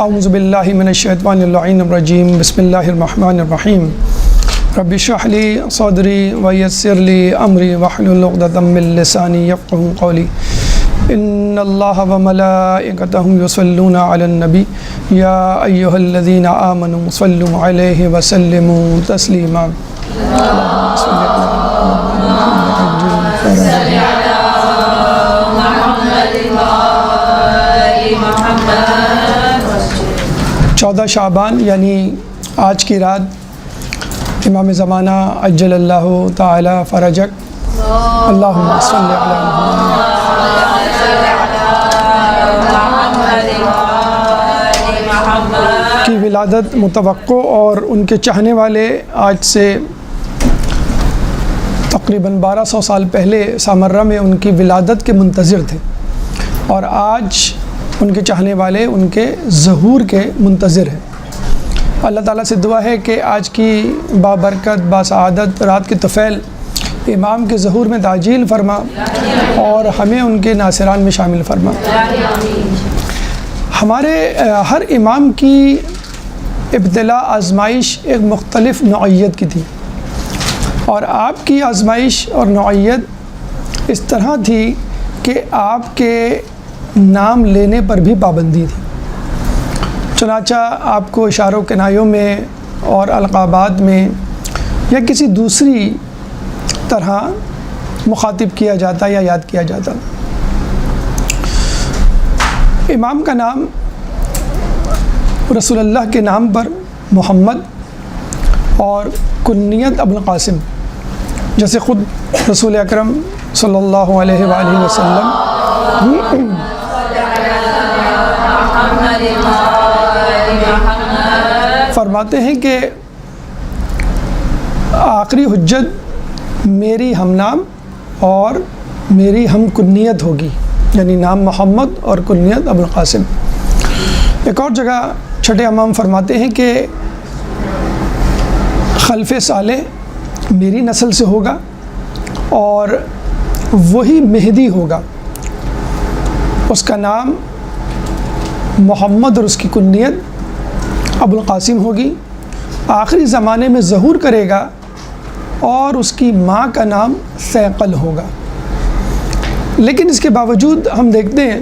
اعوذ باللہ من الشیطان اللعین الرجیم بسم اللہ الرحمن الرحیم رب اشرح لی صدری ویسر لی امری واحلل عقدۃ من لسانی یفقہوا قولی ان اللہ وملائکتہ یصلون علی النبی یا ایہا الذین آمنوا صلوا علیہ وسلموا تسلیما چودہ شعبان یعنی آج کی رات امام زمانہ عجل اللہ تعالی فرجک اللہم صلی علی محمد کی ولادت متوقع اور ان کے چاہنے والے آج سے تقریباً 1200 سال پہلے سامرہ میں ان کی ولادت کے منتظر تھے، اور آج ان کے چاہنے والے ان کے ظہور کے منتظر ہیں۔ اللہ تعالیٰ سے دعا ہے کہ آج کی بابرکت باسعادت رات کے طفیل امام کے ظہور میں تعجیل فرما اور ہمیں ان کے ناصران میں شامل فرما۔ ہمارے ہر امام کی ابتلا آزمائش ایک مختلف نوعیت کی تھی، اور آپ کی آزمائش اور نوعیت اس طرح تھی کہ آپ کے نام لینے پر بھی پابندی تھی۔ چنانچہ آپ کو اشاروں کنایوں میں اور القابات میں یا کسی دوسری طرح مخاطب کیا جاتا یا یاد کیا جاتا۔ امام کا نام رسول اللہ کے نام پر محمد اور کنیت ابو القاسم، جیسے خود رسول اکرم صلی اللہ علیہ وآلہ وسلم فرماتے ہیں کہ آخری حجت میری ہم نام اور میری ہم کنیت ہوگی، یعنی نام محمد اور کنیت ابو القاسم۔ ایک اور جگہ چھٹے امام فرماتے ہیں کہ خلف صالح میری نسل سے ہوگا اور وہی مہدی ہوگا، اس کا نام محمد اور اس کی کنیت ابو القاسم ہوگی، آخری زمانے میں ظہور کرے گا اور اس کی ماں کا نام ثیقل ہوگا۔ لیکن اس کے باوجود ہم دیکھتے ہیں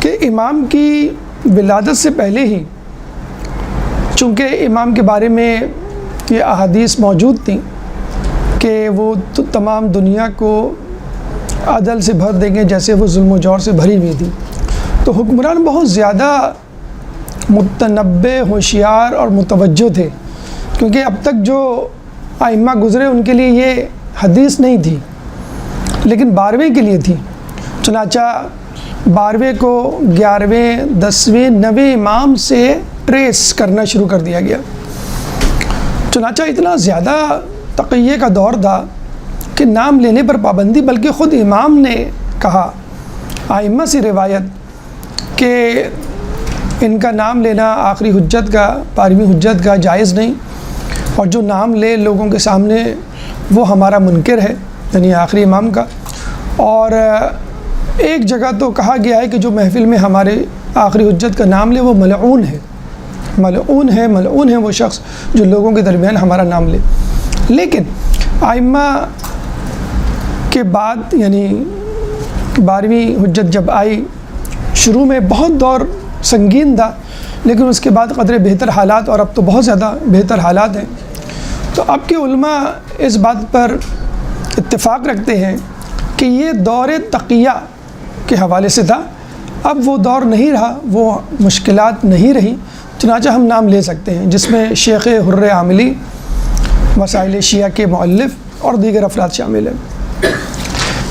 کہ امام کی ولادت سے پہلے ہی، چونکہ امام کے بارے میں یہ احادیث موجود تھیں کہ وہ تمام دنیا کو عدل سے بھر دیں گے جیسے وہ ظلم و جور سے بھری ہوئی تھی، تو حکمران بہت زیادہ متنبہ، ہوشیار اور متوجہ تھے، کیونکہ اب تک جو ائمہ گزرے ان کے لیے یہ حدیث نہیں تھی، لیکن 12ویں کے لیے تھی۔ چنانچہ 12ویں کو 11ویں 10ویں 9ویں امام سے ٹریس کرنا شروع کر دیا گیا۔ چنانچہ اتنا زیادہ تقیہ کا دور تھا کہ نام لینے پر پابندی، بلکہ خود امام نے کہا، ائمہ سے روایت کہ ان کا نام لینا آخری حجت کا، 12ویں حجت کا جائز نہیں، اور جو نام لے لوگوں کے سامنے وہ ہمارا منکر ہے، یعنی آخری امام کا۔ اور ایک جگہ تو کہا گیا ہے کہ جو محفل میں ہمارے آخری حجت کا نام لے وہ ملعون ہے، ملعون ہے، ملعون ہے وہ شخص جو لوگوں کے درمیان ہمارا نام لے۔ لیکن ائمہ کے بعد یعنی 12ویں حجت جب آئی، شروع میں بہت دور سنگین تھا، لیکن اس کے بعد قدرے بہتر حالات، اور اب تو بہت زیادہ بہتر حالات ہیں، تو اب کے علماء اس بات پر اتفاق رکھتے ہیں کہ یہ دور تقیہ کے حوالے سے تھا، اب وہ دور نہیں رہا، وہ مشکلات نہیں رہی، چنانچہ ہم نام لے سکتے ہیں، جس میں شیخ حر عاملی، مسائل شیعہ کے مؤلف اور دیگر افراد شامل ہیں۔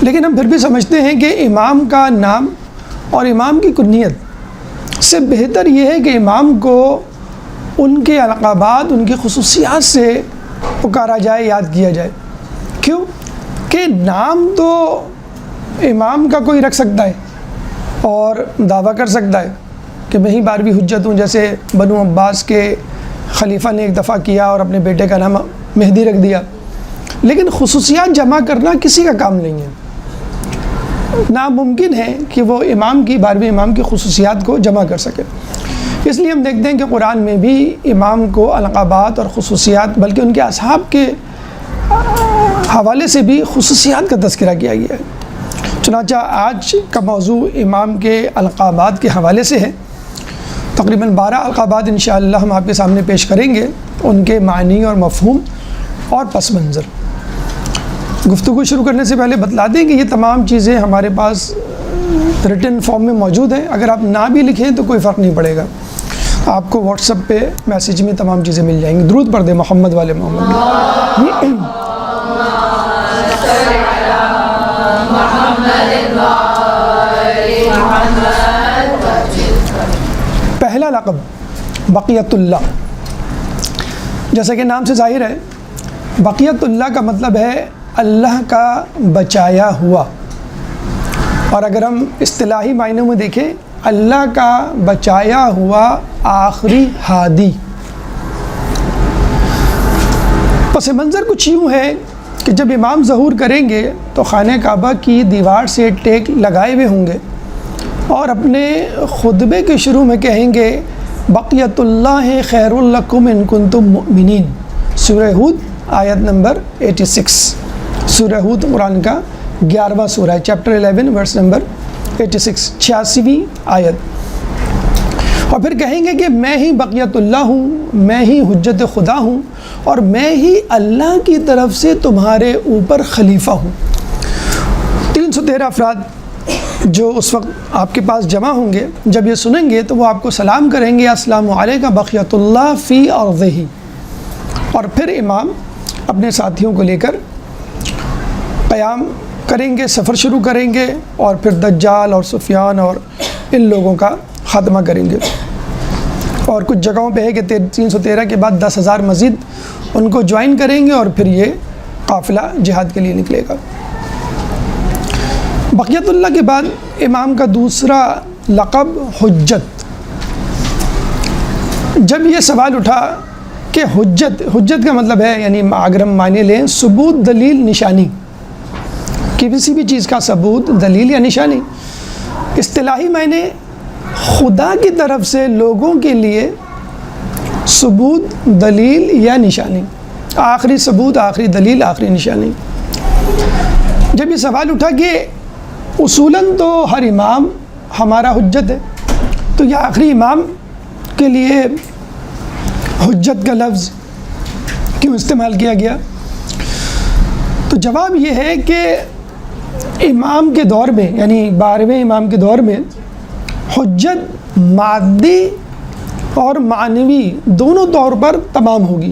لیکن ہم پھر بھی سمجھتے ہیں کہ امام کا نام اور امام کی کنیت سے بہتر یہ ہے کہ امام کو ان کے القابات، ان کی خصوصیات سے پکارا جائے، یاد کیا جائے۔ کیوں کہ نام تو امام کا کوئی رکھ سکتا ہے اور دعویٰ کر سکتا ہے کہ میں ہی 12ویں حجت ہوں، جیسے بنو عباس کے خلیفہ نے ایک دفعہ کیا اور اپنے بیٹے کا نام مہدی رکھ دیا، لیکن خصوصیات جمع کرنا کسی کا کام نہیں ہے۔ ناممکن ہے کہ وہ امام کی 12ویں امام کی خصوصیات کو جمع کر سکے۔ اس لیے ہم دیکھتے ہیں کہ قرآن میں بھی امام کو القابات اور خصوصیات بلکہ ان کے اصحاب کے حوالے سے بھی خصوصیات کا تذکرہ کیا گیا ہے۔ چنانچہ آج کا موضوع امام کے القابات کے حوالے سے ہے۔ تقریباً 12 القابات انشاءاللہ ہم آپ کے سامنے پیش کریں گے، ان کے معنی اور مفہوم اور پس منظر۔ گفتگو شروع کرنے سے پہلے بتلا دیں کہ یہ تمام چیزیں ہمارے پاس ریٹن فارم میں موجود ہیں، اگر آپ نہ بھی لکھیں تو کوئی فرق نہیں پڑے گا، آپ کو واٹس ایپ پہ میسیج میں تمام چیزیں مل جائیں گی۔ درود پڑھ دیں محمد والے محمد۔ پہلا لقب بقیت اللہ، جیسا کہ نام سے ظاہر ہے، بقیت اللہ کا مطلب ہے اللہ کا بچایا ہوا، اور اگر ہم اصطلاحی معنوں میں دیکھیں، اللہ کا بچایا ہوا آخری ہادی۔ پس منظر کچھ یوں ہے کہ جب امام ظہور کریں گے تو خانہ کعبہ کی دیوار سے ٹیک لگائے ہوئے ہوں گے اور اپنے خطبے کے شروع میں کہیں گے بقیت اللہ خیر لکم ان کنتم مؤمنین، سورہ ہود آیت نمبر 86۔ سورہ ہود قرآن کا 11واں سورہ ہے، چیپٹر 11 ورس نمبر 86، 86ویں آیت۔ اور پھر کہیں گے کہ میں ہی بقیت اللہ ہوں، میں ہی حجت خدا ہوں، اور میں ہی اللہ کی طرف سے تمہارے اوپر خلیفہ ہوں۔ 313 افراد جو اس وقت آپ کے پاس جمع ہوں گے، جب یہ سنیں گے تو وہ آپ کو سلام کریں گے، السلام علیکم بقیت اللہ فی ارضہ، اور پھر امام اپنے ساتھیوں کو لے کر قیام کریں گے، سفر شروع کریں گے، اور پھر دجال اور سفیان اور ان لوگوں کا خاتمہ کریں گے۔ اور کچھ جگہوں پہ ہے کہ 313 کے بعد 10,000 مزید ان کو جوائن کریں گے، اور پھر یہ قافلہ جہاد کے لیے نکلے گا۔ بقیت اللہ کے بعد امام کا دوسرا لقب حجت۔ جب یہ سوال اٹھا کہ حجت کا مطلب ہے، یعنی اگر ہم معنی لیں، ثبوت، دلیل، نشانی، کسی بھی چیز کا ثبوت، دلیل یا نشانی۔ اصطلاحی معنی خدا کی طرف سے لوگوں کے لیے ثبوت، دلیل یا نشانی، آخری ثبوت، آخری دلیل، آخری نشانی۔ جب یہ سوال اٹھا کہ اصولاً تو ہر امام ہمارا حجت ہے، تو یہ آخری امام کے لیے حجت کا لفظ کیوں استعمال کیا گیا؟ تو جواب یہ ہے کہ امام کے دور میں، یعنی 12ویں امام کے دور میں، حجت مادی اور معنوی دونوں طور پر تمام ہوگی۔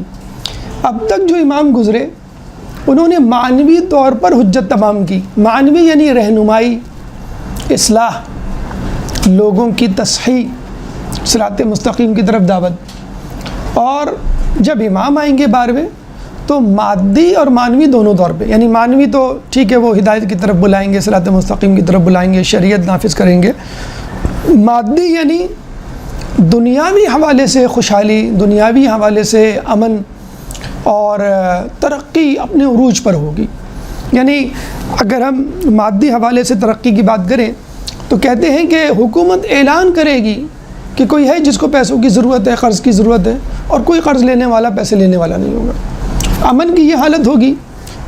اب تک جو امام گزرے انہوں نے معنوی طور پر حجت تمام کی، معنوی یعنی رہنمائی، اصلاح، لوگوں کی تصحیح، صراط مستقیم کی طرف دعوت۔ اور جب امام آئیں گے 12ویں تو مادی اور معنوی دونوں طور پہ، یعنی معنوی تو ٹھیک ہے، وہ ہدایت کی طرف بلائیں گے، صراط مستقیم کی طرف بلائیں گے، شریعت نافذ کریں گے۔ مادی یعنی دنیاوی حوالے سے خوشحالی، دنیاوی حوالے سے امن اور ترقی اپنے عروج پر ہوگی۔ یعنی اگر ہم مادی حوالے سے ترقی کی بات کریں تو کہتے ہیں کہ حکومت اعلان کرے گی کہ کوئی ہے جس کو پیسوں کی ضرورت ہے، قرض کی ضرورت ہے، اور کوئی قرض لینے والا، پیسے لینے والا نہیں ہوگا۔ امن کی یہ حالت ہوگی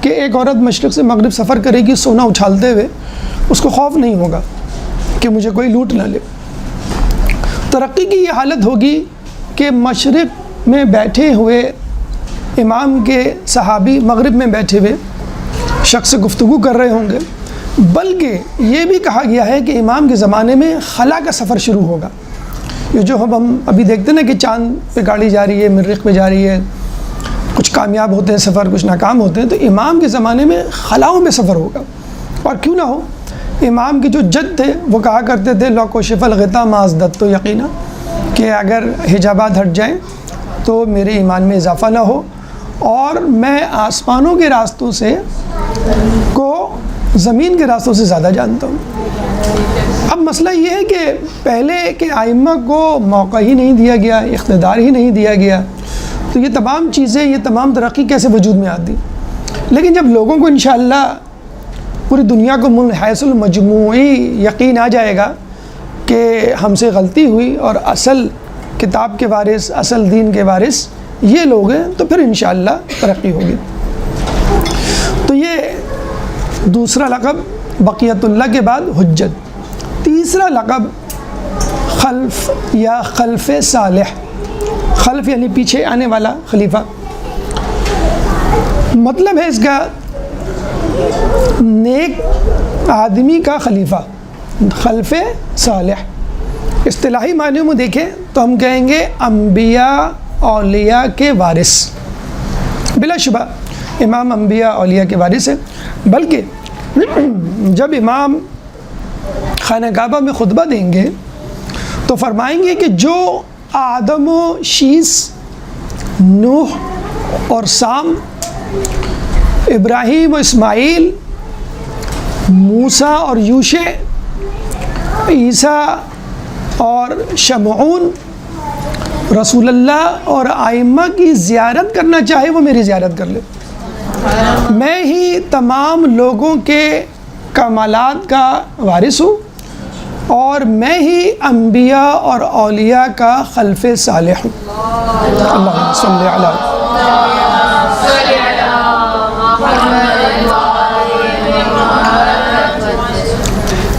کہ ایک عورت مشرق سے مغرب سفر کرے گی سونا اچھالتے ہوئے، اس کو خوف نہیں ہوگا کہ مجھے کوئی لوٹ نہ لے۔ ترقی کی یہ حالت ہوگی کہ مشرق میں بیٹھے ہوئے امام کے صحابی مغرب میں بیٹھے ہوئے شخص سے گفتگو کر رہے ہوں گے، بلکہ یہ بھی کہا گیا ہے کہ امام کے زمانے میں خلا کا سفر شروع ہوگا۔ یہ جو ہم ابھی دیکھتے ہیں نا کہ چاند پہ گاڑی جا رہی ہے، مریخ پہ جا رہی ہے، کچھ کامیاب ہوتے ہیں سفر، کچھ ناکام ہوتے ہیں، تو امام کے زمانے میں خلاؤں میں سفر ہوگا۔ اور کیوں نہ ہو، امام کے جو جد تھے وہ کہا کرتے تھے لو کشف الغطا ما ازددت یقینا، کہ اگر حجابات ہٹ جائیں تو میرے ایمان میں اضافہ نہ ہو، اور میں آسمانوں کے راستوں سے کو زمین کے راستوں سے زیادہ جانتا ہوں۔ اب مسئلہ یہ ہے کہ پہلے کے ائمہ کو موقع ہی نہیں دیا گیا، اقتدار ہی نہیں دیا گیا، تو یہ تمام چیزیں، یہ تمام ترقی کیسے وجود میں آتی؟ لیکن جب لوگوں کو انشاءاللہ پوری دنیا کو من حیث المجموعی یقین آ جائے گا کہ ہم سے غلطی ہوئی اور اصل کتاب کے وارث، اصل دین کے وارث یہ لوگ ہیں، تو پھر انشاءاللہ ترقی ہوگی۔ تو یہ دوسرا لقب بقیت اللہ کے بعد حجت۔ تیسرا لقب خلف یا خلف صالح، خلف یعنی پیچھے آنے والا خلیفہ، مطلب ہے اس کا نیک آدمی کا خلیفہ، خلف صالح۔ اصطلاحی معنیوں میں دیکھیں تو ہم کہیں گے انبیاء اولیاء کے وارث۔ بلا شبہ امام انبیاء اولیاء کے وارث ہیں، بلکہ جب امام خانہ کعبہ میں خطبہ دیں گے تو فرمائیں گے کہ جو آدم و شیس، نوح اور سام، ابراہیم و اسماعیل، موسیٰ اور یوشع، عیسیٰ اور شمعون، رسول اللہ اور ائمہ کی زیارت کرنا چاہے وہ میری زیارت کر لے۔ میں ہی تمام لوگوں کے کمالات کا وارث ہوں اور میں ہی انبیاء اور اولیاء کا خلف صالح ہوں۔ اللہم صلی علی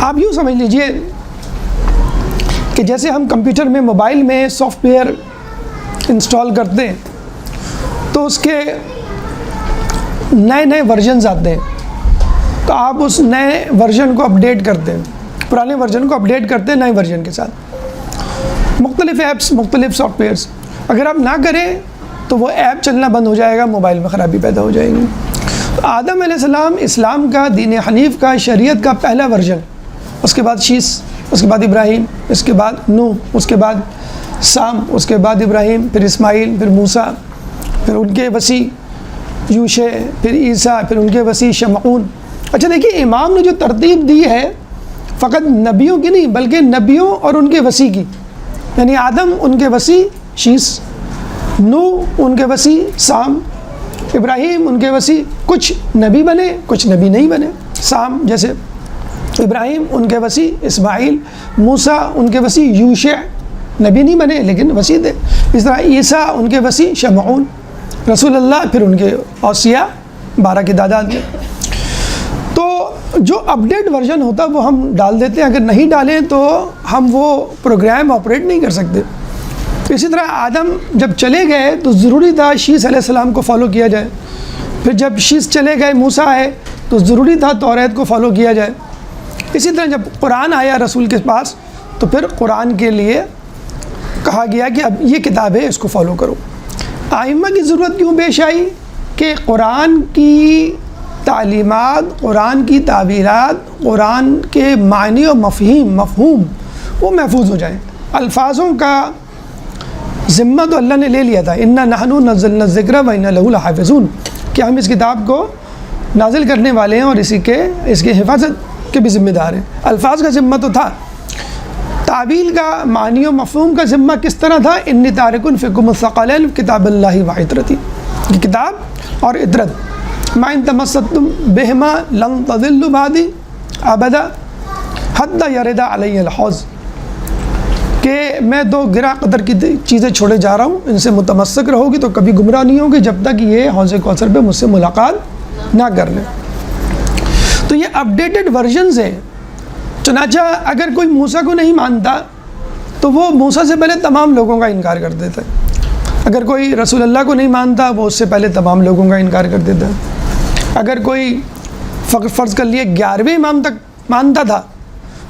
آپ یوں سمجھ لیجئے کہ جیسے ہم کمپیوٹر میں، موبائل میں سافٹ ویئر انسٹال کرتے ہیں تو اس کے نئے نئے ورژنز آتے ہیں، تو آپ اس نئے ورژن کو اپڈیٹ کرتے ہیں، پرانے ورژن کو اپڈیٹ کرتے ہیں نئے ورژن کے ساتھ، مختلف ایپس، مختلف سافٹ ویئرس۔ اگر آپ نہ کریں تو وہ ایپ چلنا بند ہو جائے گا، موبائل میں خرابی پیدا ہو جائے گی۔ آدم علیہ السلام اسلام کا، دین حنیف کا، شریعت کا پہلا ورژن، اس کے بعد شیس، اس کے بعد ابراہیم، اس کے بعد نوح، اس کے بعد سام، اس کے بعد ابراہیم، پھر اسماعیل، پھر موسیٰ، پھر ان کے وسیع یوشع، پھر عیسیٰ، پھر ان کے وسیع شمعون۔ اچھا دیکھیے امام نے جو ترتیب دی ہے فقط نبیوں کی نہیں بلکہ نبیوں اور ان کے وسیع کی، یعنی آدم ان کے وسیع شیس، نوح ان کے وسیع سام، ابراہیم ان کے وسیع کچھ نبی بنے کچھ نبی نہیں بنے، سام جیسے ابراہیم ان کے وسیع اسماعیل، موسیٰ ان کے وسیع یوشع نبی نہیں بنے لیکن وسیع تھے، اس طرح عیسیٰ ان کے وسیع شمعون، رسول اللہ پھر ان کے اوصیاء 12 کے داداد میں۔ تو جو اپڈیٹ ورژن ہوتا ہے وہ ہم ڈال دیتے ہیں، اگر نہیں ڈالیں تو ہم وہ پروگرام آپریٹ نہیں کر سکتے۔ اسی طرح آدم جب چلے گئے تو ضروری تھا شیس علیہ السلام کو فالو کیا جائے، پھر جب شیس چلے گئے موسیٰ آئے تو ضروری تھا توریت کو فالو کیا جائے۔ اسی طرح جب قرآن آیا رسول کے پاس تو پھر قرآن کے لیے کہا گیا کہ اب یہ کتاب ہے اس کو فالو کرو۔ ائمہ کی ضرورت کیوں پیش آئی کہ قرآن کی تعلیمات، قرآن کی تعبیرات، قرآن کے معنی و مفہوم وہ محفوظ ہو جائیں۔ الفاظوں کا ذمہ تو اللہ نے لے لیا تھا، انا نحن نزلنا الذکر و انا لہ لحافظون، کہ ہم اس کتاب کو نازل کرنے والے ہیں اور اس کی حفاظت کے بھی ذمہ دار ہیں۔ الفاظ کا ذمہ تو تھا، تعبیل کا، معنی و مفہوم کا ذمہ کس طرح تھا؟ انی تارک فیکم الثقلین کتاب اللہ و عطرتی، یہ کتاب اور عطرت، ما ان تمسکتم بہما لن تضلوا بعدی ابدا حتی یرد علی الحوض، کہ میں دو گرا قدر کی چیزیں چھوڑے جا رہا ہوں، ان سے متمسک رہو گی تو کبھی گمراہ نہیں ہوگی جب تک یہ حوض کوثر پہ مجھ سے ملاقات نہ کر لیں۔ تو یہ اپڈیٹڈ ورژنز ہیں۔ چنانچہ اگر کوئی موسیٰ کو نہیں مانتا تو وہ موسیٰ سے پہلے تمام لوگوں کا انکار کر دیتا ہے، اگر کوئی رسول اللہ کو نہیں مانتا وہ اس سے پہلے تمام لوگوں کا انکار کر دیتا ہے، اگر کوئی فرض کر لیے 11ویں امام تک مانتا تھا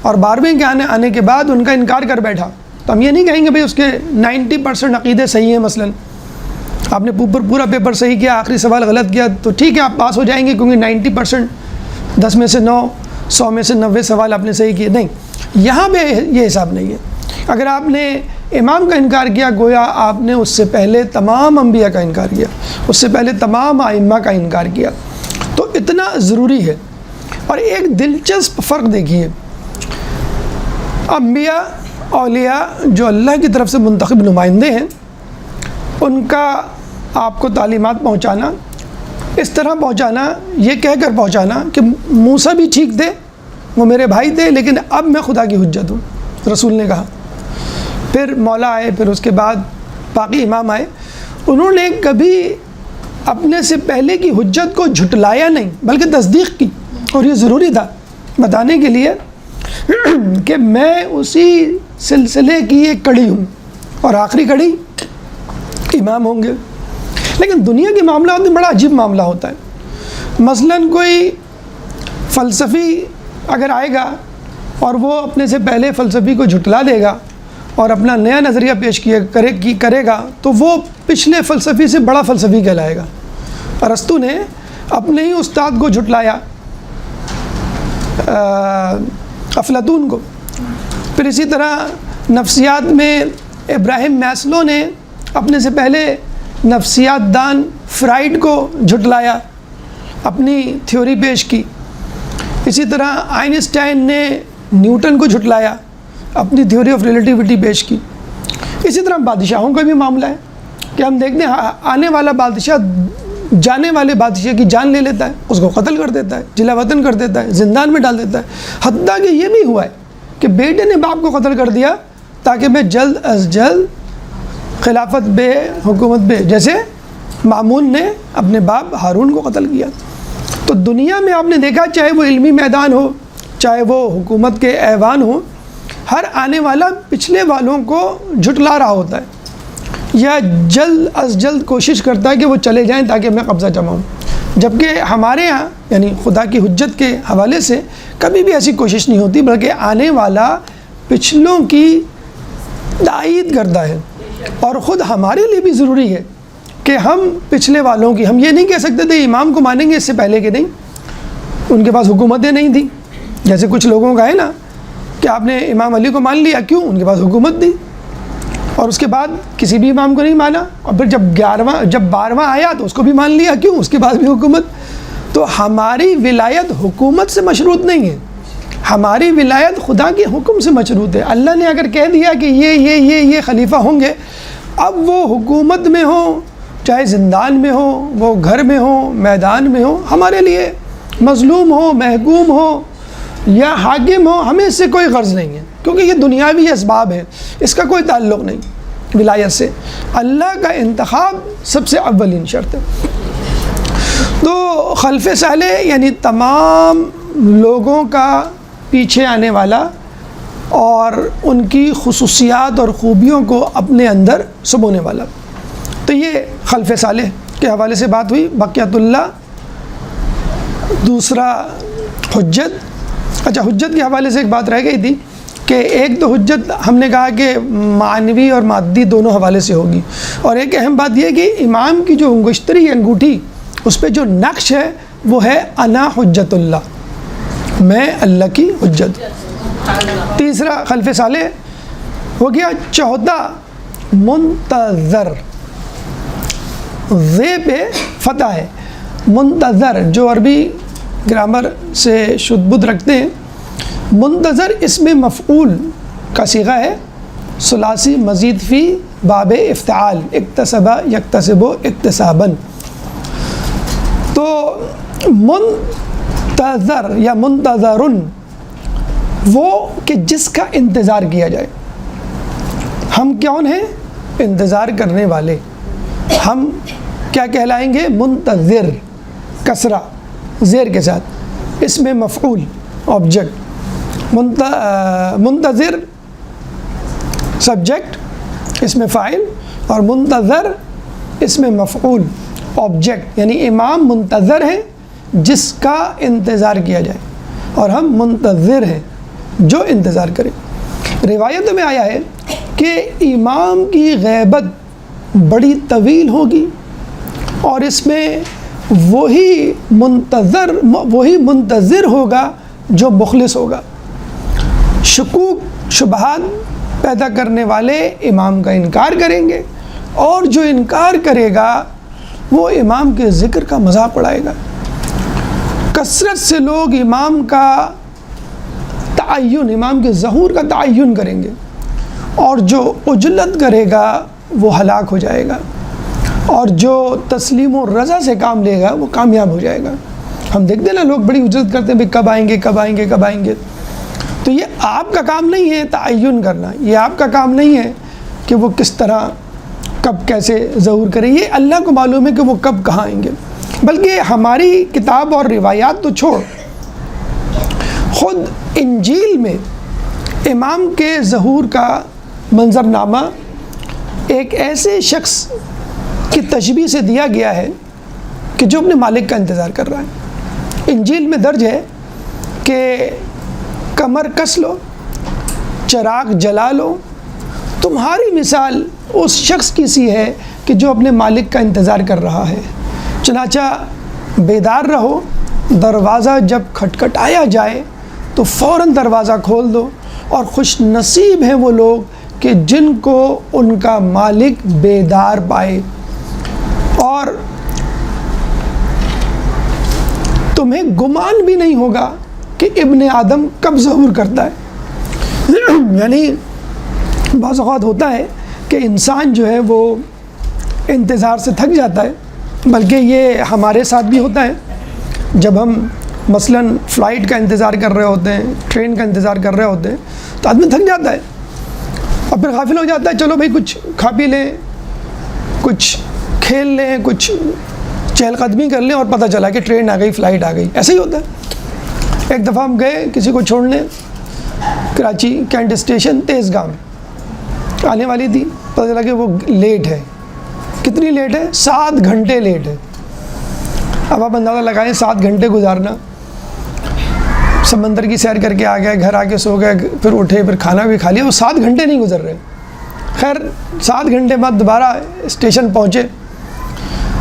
اور 12ویں کے آنے کے بعد ان کا انکار کر بیٹھا تو ہم یہ نہیں کہیں گے بھئی اس کے 90% عقیدے صحیح ہیں، مثلا آپ نے پورا پیپر صحیح کیا، آخری سوال غلط کیا تو ٹھیک ہے آپ پاس ہو جائیں گے کیونکہ 90%، 10 میں سے 9، 100 میں سے 90 سوال آپ نے صحیح کیے۔ نہیں، یہاں پہ یہ حساب نہیں ہے۔ اگر آپ نے امام کا انکار کیا گویا آپ نے اس سے پہلے تمام انبیاء کا انکار کیا، اس سے پہلے تمام ائمہ کا انکار کیا، تو اتنا ضروری ہے۔ اور ایک دلچسپ فرق دیکھیے، انبیاء اولیاء جو اللہ کی طرف سے منتخب نمائندے ہیں ان کا آپ کو تعلیمات پہنچانا، اس طرح پہنچانا، یہ کہہ کر پہنچانا کہ موسیٰ بھی ٹھیک تھے، وہ میرے بھائی تھے لیکن اب میں خدا کی حجت ہوں، رسول نے کہا پھر مولا آئے، پھر اس کے بعد باقی امام آئے، انہوں نے کبھی اپنے سے پہلے کی حجت کو جھٹلایا نہیں بلکہ تصدیق کی. اور یہ ضروری تھا بتانے کے لیے کہ میں اسی سلسلے کی ایک کڑی ہوں اور آخری کڑی امام ہوں گے. لیکن دنیا کے معاملات میں بڑا عجیب معاملہ ہوتا ہے. مثلاً کوئی فلسفی اگر آئے گا اور وہ اپنے سے پہلے فلسفی کو جھٹلا دے گا اور اپنا نیا نظریہ پیش کرے گا تو وہ پچھلے فلسفی سے بڑا فلسفی کہلائے گا. ارسطو نے اپنے ہی استاد کو جھٹلایا، افلاطون کو. پھر اسی طرح نفسیات میں ابراہیم میسلو نے اپنے سے پہلے نفسیات دان فرائڈ کو جھٹلایا، اپنی تھیوری پیش کی. اسی طرح آئنسٹائن نے نیوٹن کو جھٹلایا، اپنی تھیوری آف ریلیٹیوٹی پیش کی. اسی طرح بادشاہوں کا بھی معاملہ ہے کہ ہم دیکھتے ہیں آنے والا بادشاہ جانے والے بادشاہ کی جان لے لیتا ہے، اس کو قتل کر دیتا ہے، جلا وطن کر دیتا ہے، زندان میں ڈال دیتا ہے. حتیٰ کہ یہ بھی ہوا ہے کہ بیٹے نے باپ کو قتل کر دیا تاکہ میں جلد از جلد خلافت بے حکومت بے، جیسے مامون نے اپنے باپ ہارون کو قتل کیا. تو دنیا میں آپ نے دیکھا چاہے وہ علمی میدان ہو، چاہے وہ حکومت کے ایوان ہو، ہر آنے والا پچھلے والوں کو جھٹلا رہا ہوتا ہے یا جلد از جلد کوشش کرتا ہے کہ وہ چلے جائیں تاکہ میں قبضہ جماؤں. جبکہ ہمارے ہاں یعنی خدا کی حجت کے حوالے سے کبھی بھی ایسی کوشش نہیں ہوتی، بلکہ آنے والا پچھلوں کی تائید کرتا ہے. اور خود ہمارے لیے بھی ضروری ہے کہ ہم پچھلے والوں کی، ہم یہ نہیں کہہ سکتے تھے امام کو مانیں گے اس سے پہلے کہ نہیں، ان کے پاس حکومتیں نہیں تھیں. جیسے کچھ لوگوں کا ہے نا کہ آپ نے امام علی کو مان لیا، کیوں؟ ان کے پاس حکومت تھی. اور اس کے بعد کسی بھی امام کو نہیں مانا، اور پھر جب 12واں آیا تو اس کو بھی مان لیا، کیوں؟ اس کے بعد بھی حکومت. تو ہماری ولایت حکومت سے مشروط نہیں ہے، ہماری ولایت خدا کے حکم سے مشروط ہے. اللہ نے اگر کہہ دیا کہ یہ خلیفہ ہوں گے، اب وہ حکومت میں ہو، چاہے زندان میں ہو، وہ گھر میں ہو، میدان میں ہو، ہمارے لیے مظلوم ہو، محکوم ہو یا حاکم ہو، ہمیں اس سے کوئی غرض نہیں ہے، کیونکہ یہ دنیاوی اسباب ہے، اس کا کوئی تعلق نہیں ولایت سے. اللہ کا انتخاب سب سے اولین شرط ہے. تو خلف صالح یعنی تمام لوگوں کا پیچھے آنے والا اور ان کی خصوصیات اور خوبیوں کو اپنے اندر سمونے والا. تو یہ خلف صالح کے حوالے سے بات ہوئی. بقیت اللہ، دوسرا حجت. اچھا، حجت کے حوالے سے ایک بات رہ گئی تھی کہ ایک تو حجت ہم نے کہا کہ معنوی اور مادی دونوں حوالے سے ہوگی، اور ایک اہم بات یہ کہ امام کی جو انگشتری انگوٹھی اس پہ جو نقش ہے وہ ہے انا حجت اللہ، میں اللہ کی حجت. تیسرا خلف صالح ہو گیا. چوتھا منتظر، زے پہ فتح ہے. منتظر جو عربی گرامر سے شد بدھ رکھتے ہیں، منتظر اس میں مفعول کا صیغہ ہے، ثلاثی مزید فی باب افتعال، اکتسب یکتسب اکتسابا. تو منتظر یا منتظرن وہ کہ جس کا انتظار کیا جائے. ہم کون ہیں؟ انتظار کرنے والے. ہم کیا کہلائیں گے؟ منتظر، کسرہ زیر کے ساتھ، اس میں مفعول آبجیکٹ، منتظر سبجیکٹ اس میں فاعل، اور منتظر اس میں مفعول آبجیکٹ. یعنی امام منتظر ہے جس کا انتظار کیا جائے، اور ہم منتظر ہیں جو انتظار کریں. روایتوں میں آیا ہے کہ امام کی غیبت بڑی طویل ہوگی، اور اس میں وہی منتظر ہوگا جو مخلص ہوگا. شکوک شبہات پیدا کرنے والے امام کا انکار کریں گے، اور جو انکار کرے گا وہ امام کے ذکر کا مذاق اڑائے گا. کثرت سے لوگ امام کا تعین، امام کے ظہور کا تعین کریں گے، اور جو عجلت کرے گا وہ ہلاک ہو جائے گا، اور جو تسلیم و رضا سے کام لے گا وہ کامیاب ہو جائے گا. ہم دیکھتے ہیں نا، لوگ بڑی عجلت کرتے ہیں، بھئی کب آئیں گے کب آئیں گے کب آئیں گے. تو تو یہ آپ کا کام نہیں ہے تعین کرنا، یہ آپ کا کام نہیں ہے کہ وہ کس طرح کب کیسے ظہور کریں، یہ اللہ کو معلوم ہے کہ وہ کب کہاں آئیں گے۔ بلکہ ہماری کتاب اور روایات تو چھوڑ، خود انجیل میں امام کے ظہور کا منظرنامہ ایک ایسے شخص کی تشبیہ سے دیا گیا ہے کہ جو اپنے مالک کا انتظار کر رہا ہے۔ انجیل میں درج ہے کہ کمر کس لو، چراغ جلا لو، تمہاری مثال اس شخص کی سی ہے کہ جو اپنے مالک کا انتظار کر رہا ہے، چنانچہ بیدار رہو، دروازہ جب کھٹکھٹایا جائے تو فوراً دروازہ کھول دو، اور خوش نصیب ہیں وہ لوگ کہ جن کو ان کا مالک بیدار پائے۔ اور تمہیں گمان بھی نہیں ہوگا کہ ابن آدم کب ظہور کرتا ہے۔ یعنی بعض اوقات ہوتا ہے کہ انسان جو ہے وہ انتظار سے تھک جاتا ہے، بلکہ یہ ہمارے ساتھ بھی ہوتا ہے جب ہم مثلاً فلائٹ کا انتظار کر رہے ہوتے ہیں، ٹرین کا انتظار کر رہے ہوتے ہیں تو آدمی تھک جاتا ہے اور پھر غافل ہو جاتا ہے، چلو بھائی کچھ کھا پی لیں، کچھ کھیل لیں، کچھ چہل قدمی کر لیں، اور پتہ چلا کہ ٹرین آ گئی، فلائٹ آ گئی۔ ایسے ہی ہوتا ہے۔ ایک دفعہ ہم گئے کسی کو چھوڑنے کراچی کینٹ اسٹیشن، تیز گام آنے والی تھی، پتہ چلا کہ وہ لیٹ ہے۔ کتنی لیٹ ہے؟ 7 گھنٹے لیٹ ہے۔ اب آپ اندازہ لگائیں 7 گھنٹے گزارنا، سمندر کی سیر کر کے آ گئے، گھر آ کے سو گئے، پھر اٹھے، پھر کھانا بھی کھا لیا، وہ 7 گھنٹے نہیں گزر رہے۔ خیر 7 گھنٹے بعد دوبارہ اسٹیشن پہنچے،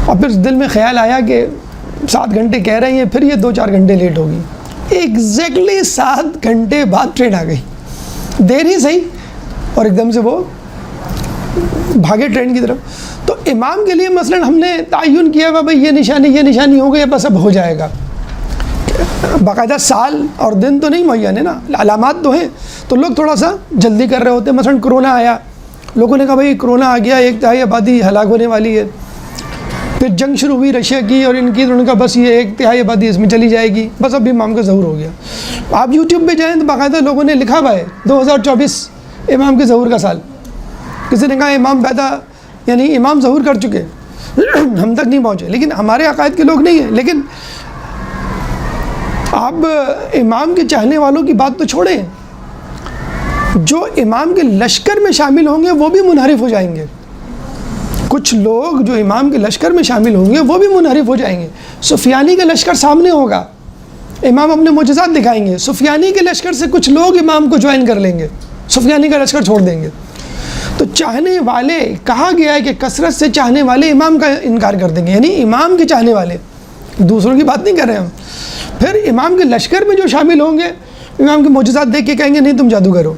اور پھر دل میں خیال آیا کہ 7 گھنٹے کہہ رہے ہیں، پھر یہ 2-4 گھنٹے لیٹ ہوگی۔ ایگزیکٹلی 7 گھنٹے بعد ٹرین آ گئی، دیر ہی صحیح، اور ایک دم سے وہ بھاگے ٹرین کی طرف۔ تو امام کے لیے مثلاً ہم نے تعین کیا ہوا بھائی یہ نشانی ہو گئی، بس اب ہو جائے گا۔ باقاعدہ سال اور دن تو نہیں معین ہے نا، علامات تو ہیں، تو لوگ تھوڑا سا جلدی کر رہے ہوتے ہیں۔ مثلاً کرونا آیا، لوگوں نے کہا بھائی کرونا آ گیا، 1/3 آبادی ہلاک ہونے والی ہے۔ پھر جنگ شروع ہوئی رشیا کی اور ان کی، تو ان کا بس یہ 1/3 آبادی اس میں چلی جائے گی، بس اب امام کا ظہور ہو گیا۔ آپ یوٹیوب پہ جائیں تو باقاعدہ لوگوں نے لکھا ہوا ہے 2024 امام کے ظہور کا سال۔ کسی نے کہا امام پیدا، یعنی امام ظہور کر چکے، ہم تک نہیں پہنچے، لیکن ہمارے عقائد کے لوگ نہیں ہیں۔ لیکن آپ امام کے چاہنے والوں کی بات تو چھوڑیں، جو امام کے لشکر میں شامل ہوں گے وہ بھی منحرف ہو جائیں گے۔ کچھ لوگ جو امام کے لشکر میں شامل ہوں گے وہ بھی منحرف ہو جائیں گے۔ سفیانی کا لشکر سامنے ہوگا، امام اپنے معجزات دکھائیں گے، سفیانی کے لشکر سے کچھ لوگ امام کو جوائن کر لیں گے، سفیانی کا لشکر چھوڑ دیں گے۔ تو چاہنے والے، کہا گیا ہے کہ کثرت سے چاہنے والے امام کا انکار کر دیں گے، یعنی امام کے چاہنے والے، دوسروں کی بات نہیں کر رہے ہم۔ پھر امام کے لشکر میں جو شامل ہوں گے، امام کے معجزات دیکھ کے کہیں گے نہیں تم جادوگر ہو،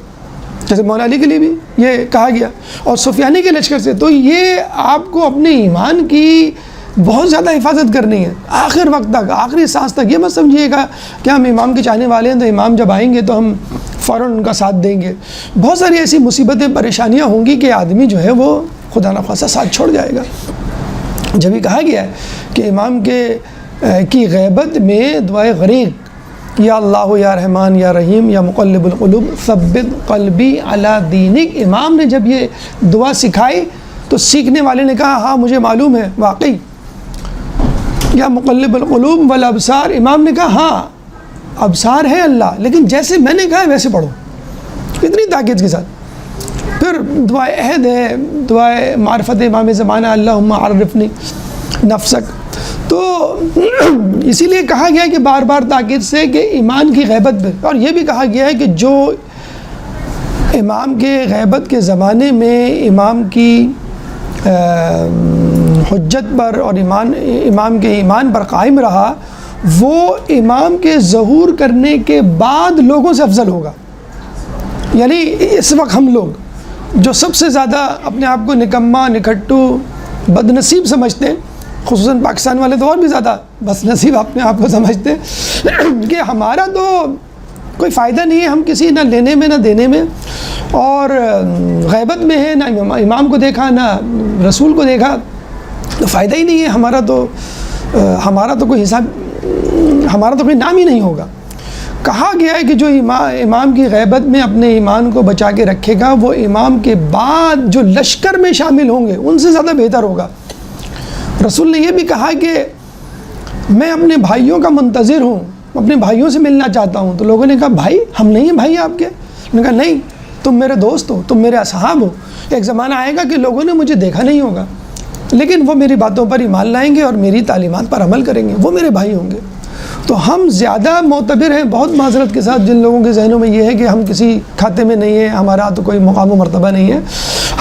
جیسے مولا علی کے لیے بھی یہ کہا گیا، اور سفیانی کے لشکر سے۔ تو یہ آپ کو اپنے ایمان کی بہت زیادہ حفاظت کرنی ہے، آخر وقت تک، آخری سانس تک۔ یہ مت سمجھیے گا کہ ہم امام کے چاہنے والے ہیں تو امام جب آئیں گے تو ہم فوراً ان کا ساتھ دیں گے۔ بہت ساری ایسی مصیبتیں، پریشانیاں ہوں گی کہ آدمی جو ہے وہ خدا نخواستہ ساتھ چھوڑ جائے گا۔ جب یہ کہا گیا ہے کہ امام کی غیبت میں دعائے غریق، یا اللہ یا رحمان یا رحیم یا مقلب القلوب ثبت قلبی علی دینک، امام نے جب یہ دعا سکھائی تو سیکھنے والے نے کہا ہاں مجھے معلوم ہے واقعی، یا مقلب القلوب والابصار، امام نے کہا ہاں ابصار ہے اللہ، لیکن جیسے میں نے کہا ویسے پڑھو، اتنی تاکید کے ساتھ۔ پھر دعائے عہد ہے، دعائے معرفت امام زمانہ، اللہم عرفنی نفسک۔ تو اسی لیے کہا گیا ہے کہ بار بار تاکید سے کہ ایمان کی غیبت پہ، اور یہ بھی کہا گیا ہے کہ جو امام کے غیبت کے زمانے میں امام کی حجت پر اور امام کے ایمان پر قائم رہا، وہ امام کے ظہور کرنے کے بعد لوگوں سے افضل ہوگا۔ یعنی اس وقت ہم لوگ جو سب سے زیادہ اپنے آپ کو نکما، نکھٹو، بد نصیب سمجھتے ہیں، خصوصاً پاکستان والے تو اور بھی زیادہ بد نصیب اپنے آپ کو سمجھتے ہیں کہ ہمارا تو کوئی فائدہ نہیں ہے، ہم کسی نہ لینے میں نہ دینے میں، اور غیبت میں ہے، نہ امام کو دیکھا نہ رسول کو دیکھا، تو فائدہ ہی نہیں ہے، ہمارا تو کوئی حساب، ہمارا تو کوئی نام ہی نہیں ہوگا۔ کہا گیا ہے کہ جو امام کی غیبت میں اپنے ایمان کو بچا کے رکھے گا وہ امام کے بعد جو لشکر میں شامل ہوں گے ان سے زیادہ بہتر ہوگا۔ رسول نے یہ بھی کہا کہ میں اپنے بھائیوں کا منتظر ہوں، اپنے بھائیوں سے ملنا چاہتا ہوں۔ تو لوگوں نے کہا بھائی ہم نہیں ہیں بھائی آپ کے؟ انہوں نے کہا نہیں، تم میرے دوست ہو، تم میرے اصحاب ہو۔ ایک زمانہ آئے گا کہ لوگوں نے مجھے دیکھا نہیں ہوگا لیکن وہ میری باتوں پر ایمان لائیں گے اور میری تعلیمات پر عمل کریں گے، وہ میرے بھائی ہوں گے۔ تو ہم زیادہ معتبر ہیں، بہت معذرت کے ساتھ جن لوگوں کے ذہنوں میں یہ ہے کہ ہم کسی کھاتے میں نہیں ہیں، ہمارا تو کوئی مقام و مرتبہ نہیں ہے۔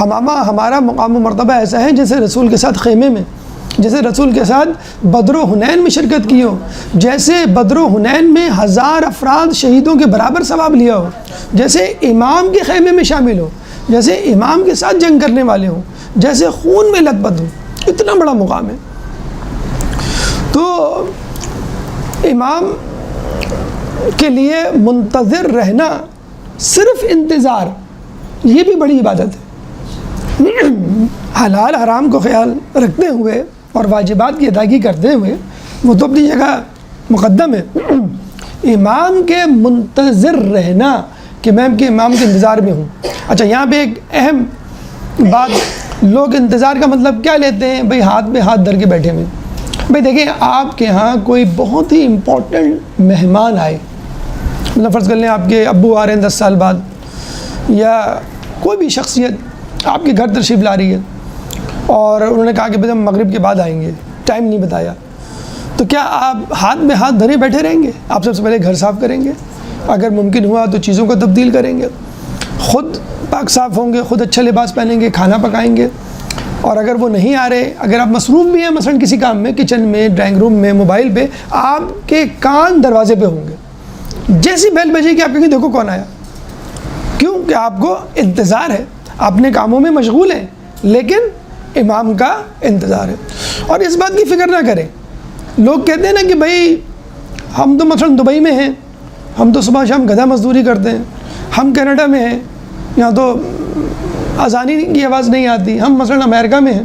ہمارا مقام و مرتبہ ایسا ہے جیسے رسول کے ساتھ خیمے میں، جیسے رسول کے ساتھ بدر و حنین میں شرکت کی ہو، جیسے بدر و حنین میں 1000 افراد شہیدوں کے برابر ثواب لیا ہو، جیسے امام کے خیمے میں شامل ہو، جیسے امام کے ساتھ جنگ کرنے والے ہوں، جیسے خون میں لت پت ہوں۔ اتنا بڑا مقام ہے۔ تو امام کے لیے منتظر رہنا، صرف انتظار، یہ بھی بڑی عبادت ہے۔ حلال حرام کو خیال رکھتے ہوئے اور واجبات کی ادائیگی کرتے ہوئے وہ تو اپنی جگہ مقدم ہے۔ امام کے منتظر رہنا کہ میں امام کے انتظار میں ہوں۔ اچھا، یہاں پہ ایک اہم بات، لوگ انتظار کا مطلب کیا لیتے ہیں؟ بھئی ہاتھ میں ہاتھ دھر کے بیٹھے ہوئے۔ بھئی دیکھیں، آپ کے ہاں کوئی بہت ہی امپورٹنٹ مہمان آئے، مطلب فرض کر لیں آپ کے ابو آ رہے ہیں 10 سال بعد، یا کوئی بھی شخصیت آپ کے گھر تشریف لا رہی ہے اور انہوں نے کہا کہ بھئی ہم مغرب کے بعد آئیں گے، ٹائم نہیں بتایا، تو کیا آپ ہاتھ میں ہاتھ دھرے بیٹھے رہیں گے؟ آپ سب سے پہلے گھر صاف کریں گے، اگر ممکن ہوا تو چیزوں کو تبدیل کریں گے، خود پاک صاف ہوں گے، خود اچھا لباس پہنیں گے، کھانا پکائیں گے۔ اور اگر وہ نہیں آ رہے، اگر آپ مصروف بھی ہیں مثلا کسی کام میں، کچن میں، ڈرائنگ روم میں، موبائل پہ، آپ کے کان دروازے پہ ہوں گے۔ جیسی بیل بجے گی آپ کہیں گے دیکھو کون آیا، کیوں کہ آپ کو انتظار ہے، اپنے کاموں میں مشغول ہیں لیکن امام کا انتظار ہے۔ اور اس بات کی فکر نہ کریں، لوگ کہتے ہیں نا کہ بھائی ہم تو مثلا دبئی میں ہیں، ہم تو صبح شام گدھا مزدوری کرتے ہیں، ہم کینیڈا میں ہیں، یہاں تو اذانی کی آواز نہیں آتی، ہم مثلا امریکہ میں ہیں،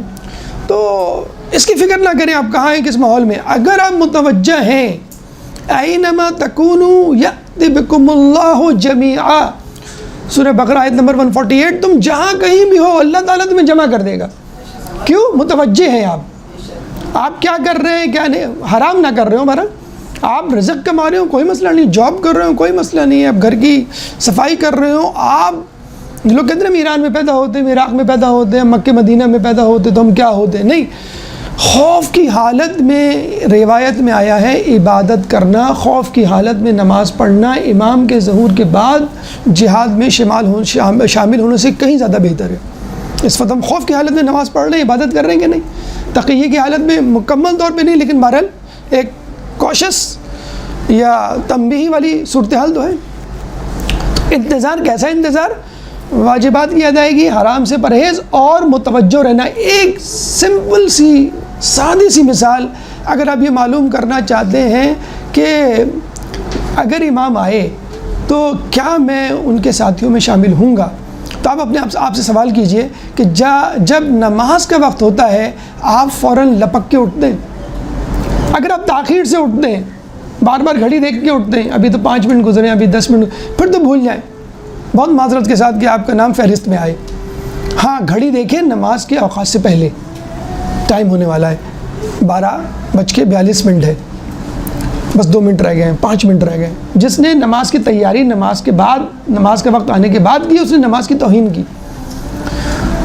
تو اس کی فکر نہ کریں آپ کہاں ہیں، کس ماحول میں۔ اگر آپ متوجہ ہیں، اینما تکونوا یأتی بکم اللہ جمیعا، سورہ بقرہ آیت نمبر 148، تم جہاں کہیں بھی ہو اللہ تعالیٰ تمہیں جمع کر دے گا۔ کیوں؟ متوجہ ہیں آپ کیا کر رہے ہیں، کیا نہیں، حرام نہ کر رہے ہو، بہرحال آپ رزق کما رہے ہو کوئی مسئلہ نہیں، جاب کر رہے ہو کوئی مسئلہ نہیں ہے، آپ گھر کی صفائی کر رہے ہو، آپ لوگ کہتے ہیں ہم ایران میں پیدا ہوتے ہیں، عراق میں پیدا ہوتے ہیں، مکہ مدینہ میں پیدا ہوتے تو ہم کیا ہوتے ہیں، نہیں، خوف کی حالت میں روایت میں آیا ہے عبادت کرنا، خوف کی حالت میں نماز پڑھنا امام کے ظہور کے بعد جہاد میں شامل ہونے سے کہیں زیادہ بہتر ہے۔ اس وقت ہم خوف کی حالت میں نماز پڑھ رہے ہیں، عبادت کر رہے ہیں کہ نہیں، تقیہ کی حالت میں مکمل طور پہ نہیں لیکن بہرحال ایک کوشش یا تنبیہی والی صورتحال تو ہے۔ انتظار کیسا انتظار؟ واجبات کی ادائیگی، حرام سے پرہیز اور متوجہ رہنا۔ ایک سمپل سی سادی سی مثال، اگر آپ یہ معلوم کرنا چاہتے ہیں کہ اگر امام آئے تو کیا میں ان کے ساتھیوں میں شامل ہوں گا، تو آپ اپنے آپ سے سوال کیجئے کہ جب نماز کا وقت ہوتا ہے آپ فوراً لپک کے اٹھتے ہیں؟ اگر آپ تاخیر سے اٹھتے ہیں، بار بار گھڑی دیکھ کے اٹھتے ہیں، ابھی تو 5 منٹ گزرے، ابھی 10 منٹ، پھر تو بھول جائیں، بہت معذرت کے ساتھ کہ آپ کا نام فہرست میں آئے۔ ہاں، گھڑی دیکھیں نماز کے اوقات سے پہلے، ٹائم ہونے والا ہے، 12:42 ہے، بس 2 منٹ رہ گئے ہیں، 5 منٹ رہ گئے ہیں۔ جس نے نماز کی تیاری نماز کے بعد، نماز کا وقت آنے کے بعد کی، اس نے نماز کی توہین کی۔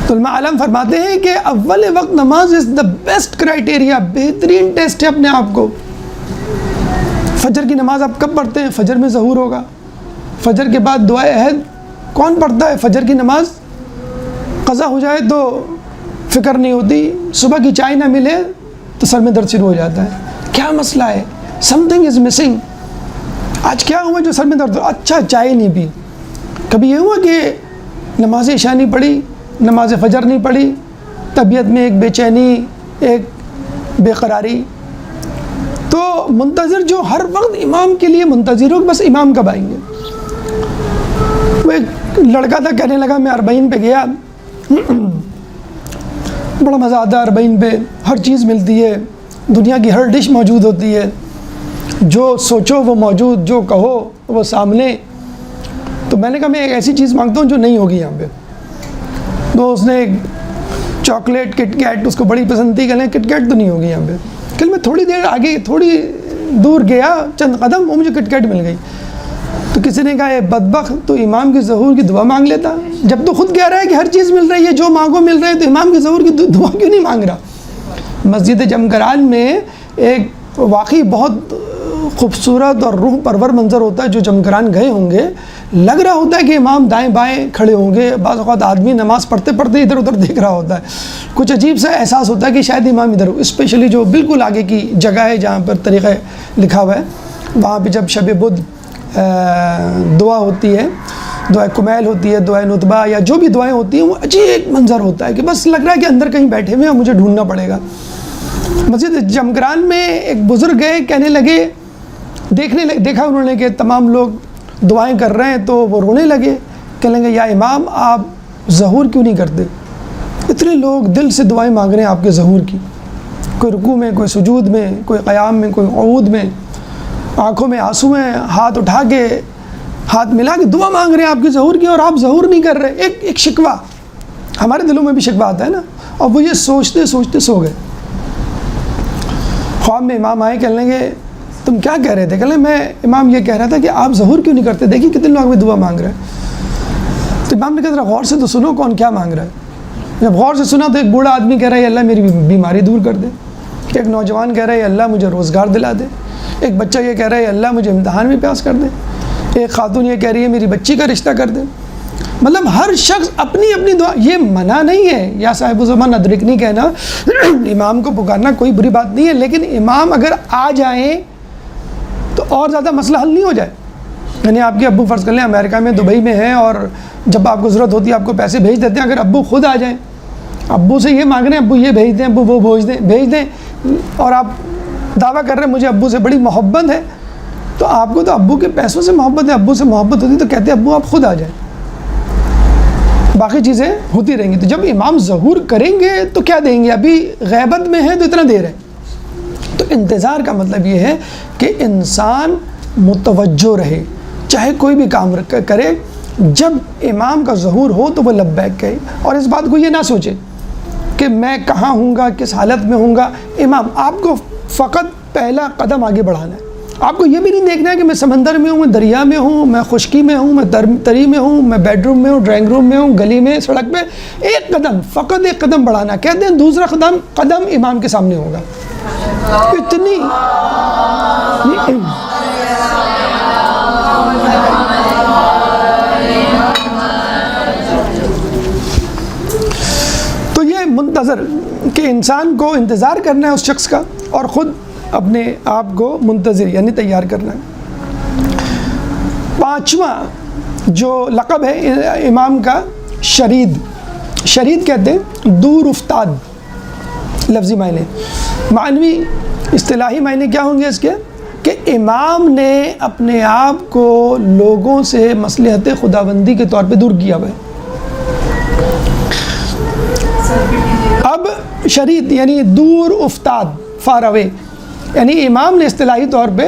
تو علماء عالم فرماتے ہیں کہ اول وقت نماز از دا بیسٹ کرائٹیریا، بہترین ٹیسٹ ہے اپنے آپ کو۔ فجر کی نماز آپ کب پڑھتے ہیں؟ فجر میں ظہور ہوگا، فجر کے بعد دعائے عہد کون پڑھتا ہے؟ فجر کی نماز قضا ہو جائے تو فکر نہیں ہوتی، صبح کی چائے نہ ملے تو سر میں درد شروع ہو جاتا ہے، کیا مسئلہ ہے، سم تھنگ از مسنگ، آج کیا ہوا جو سر میں درد؟ اچھا چائے نہیں پی۔ کبھی یہ ہوا کہ نماز عشاء نہیں پڑھی، نماز فجر نہیں پڑھی، طبیعت میں ایک بے چینی، ایک بے قراری؟ تو منتظر جو ہر وقت امام کے لیے منتظر ہو، بس امام کب آئیں گے۔ وہ ایک لڑکا تھا کہنے لگا میں 40 پہ گیا، بڑا مزہ آتا ہے 40 پہ، ہر چیز ملتی ہے، دنیا کی ہر ڈش موجود ہوتی ہے، جو سوچو وہ موجود، جو کہو وہ سامنے. تو میں نے کہا میں ایک ایسی چیز مانگتا ہوں جو نہیں ہوگی یہاں پہ. تو اس نے ایک چاکلیٹ کٹ کیٹ اس کو بڑی پسند تھی، کہنے کٹ کیٹ تو نہیں ہوگی یہاں پہ. کہ میں تھوڑی دیر آگے تھوڑی دور گیا چند قدم، وہ مجھے کٹ کیٹ مل گئی. تو کسی نے کہا اے بدبخت، تو امام کی ظہور کی دعا مانگ لیتا. جب تو خود کہہ رہا ہے کہ ہر چیز مل رہی ہے، جو مانگو مل رہا ہے، تو امام کی ظہور کی دعا کیوں نہیں مانگ رہا؟ مسجد جمکران میں ایک واقعی بہت خوبصورت اور روح پرور منظر ہوتا ہے. جو جمکران گئے ہوں گے لگ رہا ہوتا ہے کہ امام دائیں بائیں کھڑے ہوں گے. بعض اوقات آدمی نماز پڑھتے پڑھتے ادھر ادھر دیکھ رہا ہوتا ہے. کچھ عجیب سا احساس ہوتا ہے کہ شاید امام ادھر ہو. اسپیشلی جو بالکل آگے کی جگہ ہے جہاں پر طریقہ لکھا ہوا ہے، وہاں پہ جب شب بدھ دعا ہوتی ہے، دعائے کمیل ہوتی ہے، دعائے نطبہ یا جو بھی دعائیں ہوتی ہیں، وہ عجیب منظر ہوتا ہے کہ بس لگ رہا ہے کہ اندر کہیں بیٹھے ہوئے ہیں، مجھے ڈھونڈنا پڑے گا. مسجد جمکران میں ایک بزرگ گئے، کہنے لگے، دیکھا انہوں نے کہ تمام لوگ دعائیں کر رہے ہیں تو وہ رونے لگے. کہنے لگے یا امام آپ ظہور کیوں نہیں کرتے؟ اتنے لوگ دل سے دعائیں مانگ رہے ہیں آپ کے ظہور کی، کوئی رکوع میں، کوئی سجود میں، کوئی قیام میں، کوئی قعود میں، آنکھوں میں آنسو ہیں، ہاتھ اٹھا کے ہاتھ ملا کے دعا مانگ رہے ہیں آپ کے ظہور کی، اور آپ ظہور نہیں کر رہے. ایک شکوہ ہمارے دلوں میں بھی شکوہ آتا ہے نا. اور وہ یہ سوچتے سوچتے سو گئے. خواب میں امام آئے، کہنے لگے تم کیا کہہ رہے تھے؟ کہنے میں امام یہ کہہ رہا تھا کہ آپ ظہور کیوں نہیں کرتے، دیکھیے کتنے لوگ دعا مانگ رہے ہیں. تو امام نے کہا ذرا غور سے تو سنو کون کیا مانگ رہا ہے. جب غور سے سنا تو ایک بوڑھا آدمی کہہ رہا ہے اللہ میری بیماری دور کر دے. ایک نوجوان کہہ رہا ہے اللہ مجھے روزگار دلا دے. ایک بچہ یہ کہہ رہا ہے اللہ مجھے امتحان میں پاس کر دے. ایک خاتون یہ کہہ رہی ہے میری بچی کا رشتہ کر دے. مطلب ہر شخص اپنی اپنی دعا. یہ منع نہیں ہے یا صاحب الزمان ادرک نہیں کہنا، امام کو پکارنا کوئی بری بات نہیں ہے، لیکن امام اگر آ جائیں تو اور زیادہ مسئلہ حل نہیں ہو جائے. یعنی آپ کے ابو فرض کر لیں امریکہ میں، دبئی میں ہیں، اور جب آپ کو ضرورت ہوتی ہے آپ کو پیسے بھیج دیتے ہیں. اگر ابو خود آ جائیں، ابو سے یہ مانگ رہے ہیں ابو یہ بھیج دیں، ابو وہ بھیج دیں، اور آپ دعویٰ کر رہے ہیں مجھے ابو سے بڑی محبت ہے، تو آپ کو تو ابو کے پیسوں سے محبت ہے. ابو سے محبت ہوتی تو کہتے ابو آپ خود آ جائیں، باقی چیزیں ہوتی رہیں گی. تو جب امام ظہور کریں گے تو کیا دیں گے؟ ابھی غیبت میں ہے تو اتنا دیر ہے. تو انتظار کا مطلب یہ ہے کہ انسان متوجہ رہے، چاہے کوئی بھی کام کرے، جب امام کا ظہور ہو تو وہ لبیک کہے. اور اس بات کو یہ نہ سوچے کہ میں کہاں ہوں گا، کس حالت میں ہوں گا. امام آپ کو فقط پہلا قدم آگے بڑھانا ہے. آپ کو یہ بھی نہیں دیکھنا ہے کہ میں سمندر میں ہوں، میں دریا میں ہوں، میں خشکی میں ہوں، میں تری میں ہوں، میں بیڈ روم میں ہوں، ڈرائنگ روم میں ہوں، گلی میں، سڑک پہ. ایک قدم، فقط ایک قدم بڑھانا. کہتے ہیں دوسرا قدم امام کے سامنے ہوگا. اتنی تو یہ منتظر کہ انسان کو انتظار کرنا ہے اس شخص کا، اور خود اپنے آپ کو منتظر یعنی تیار کرنا ہے. پانچواں جو لقب ہے امام کا شرید. شرید کہتے ہیں دور افتاد. لفظی معنی، معنوی اصطلاحی معنی کیا ہوں گے اس کے؟ کہ امام نے اپنے آپ کو لوگوں سے مصلحت خداوندی کے طور پہ دور کیا ہوا ہے. اب شرید یعنی دور افتاد، فار اوے. یعنی امام نے اصطلاحی طور پہ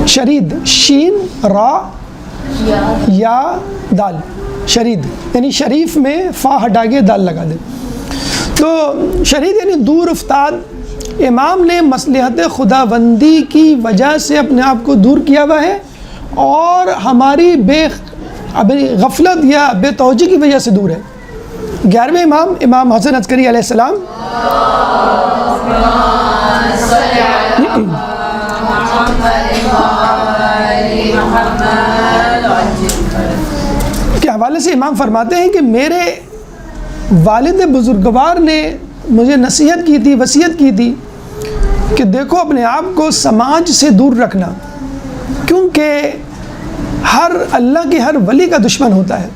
شرید، شین را یا دال، شرید یعنی شریف میں فا ہٹا کے دال لگا دے. تو شرید یعنی دور افتاد. امام نے مصلحت خداوندی کی وجہ سے اپنے آپ کو دور کیا ہوا ہے، اور ہماری غفلت یا بے توجہی کی وجہ سے دور ہے. 11ویں امام حسن عسکری علیہ السلام کے حوالے سے امام فرماتے ہیں کہ میرے والد بزرگوار نے مجھے نصیحت کی تھی، وصیت کی تھی کہ دیکھو اپنے آپ کو سماج سے دور رکھنا، کیونکہ اللہ کے ہر ولی کا دشمن ہوتا ہے،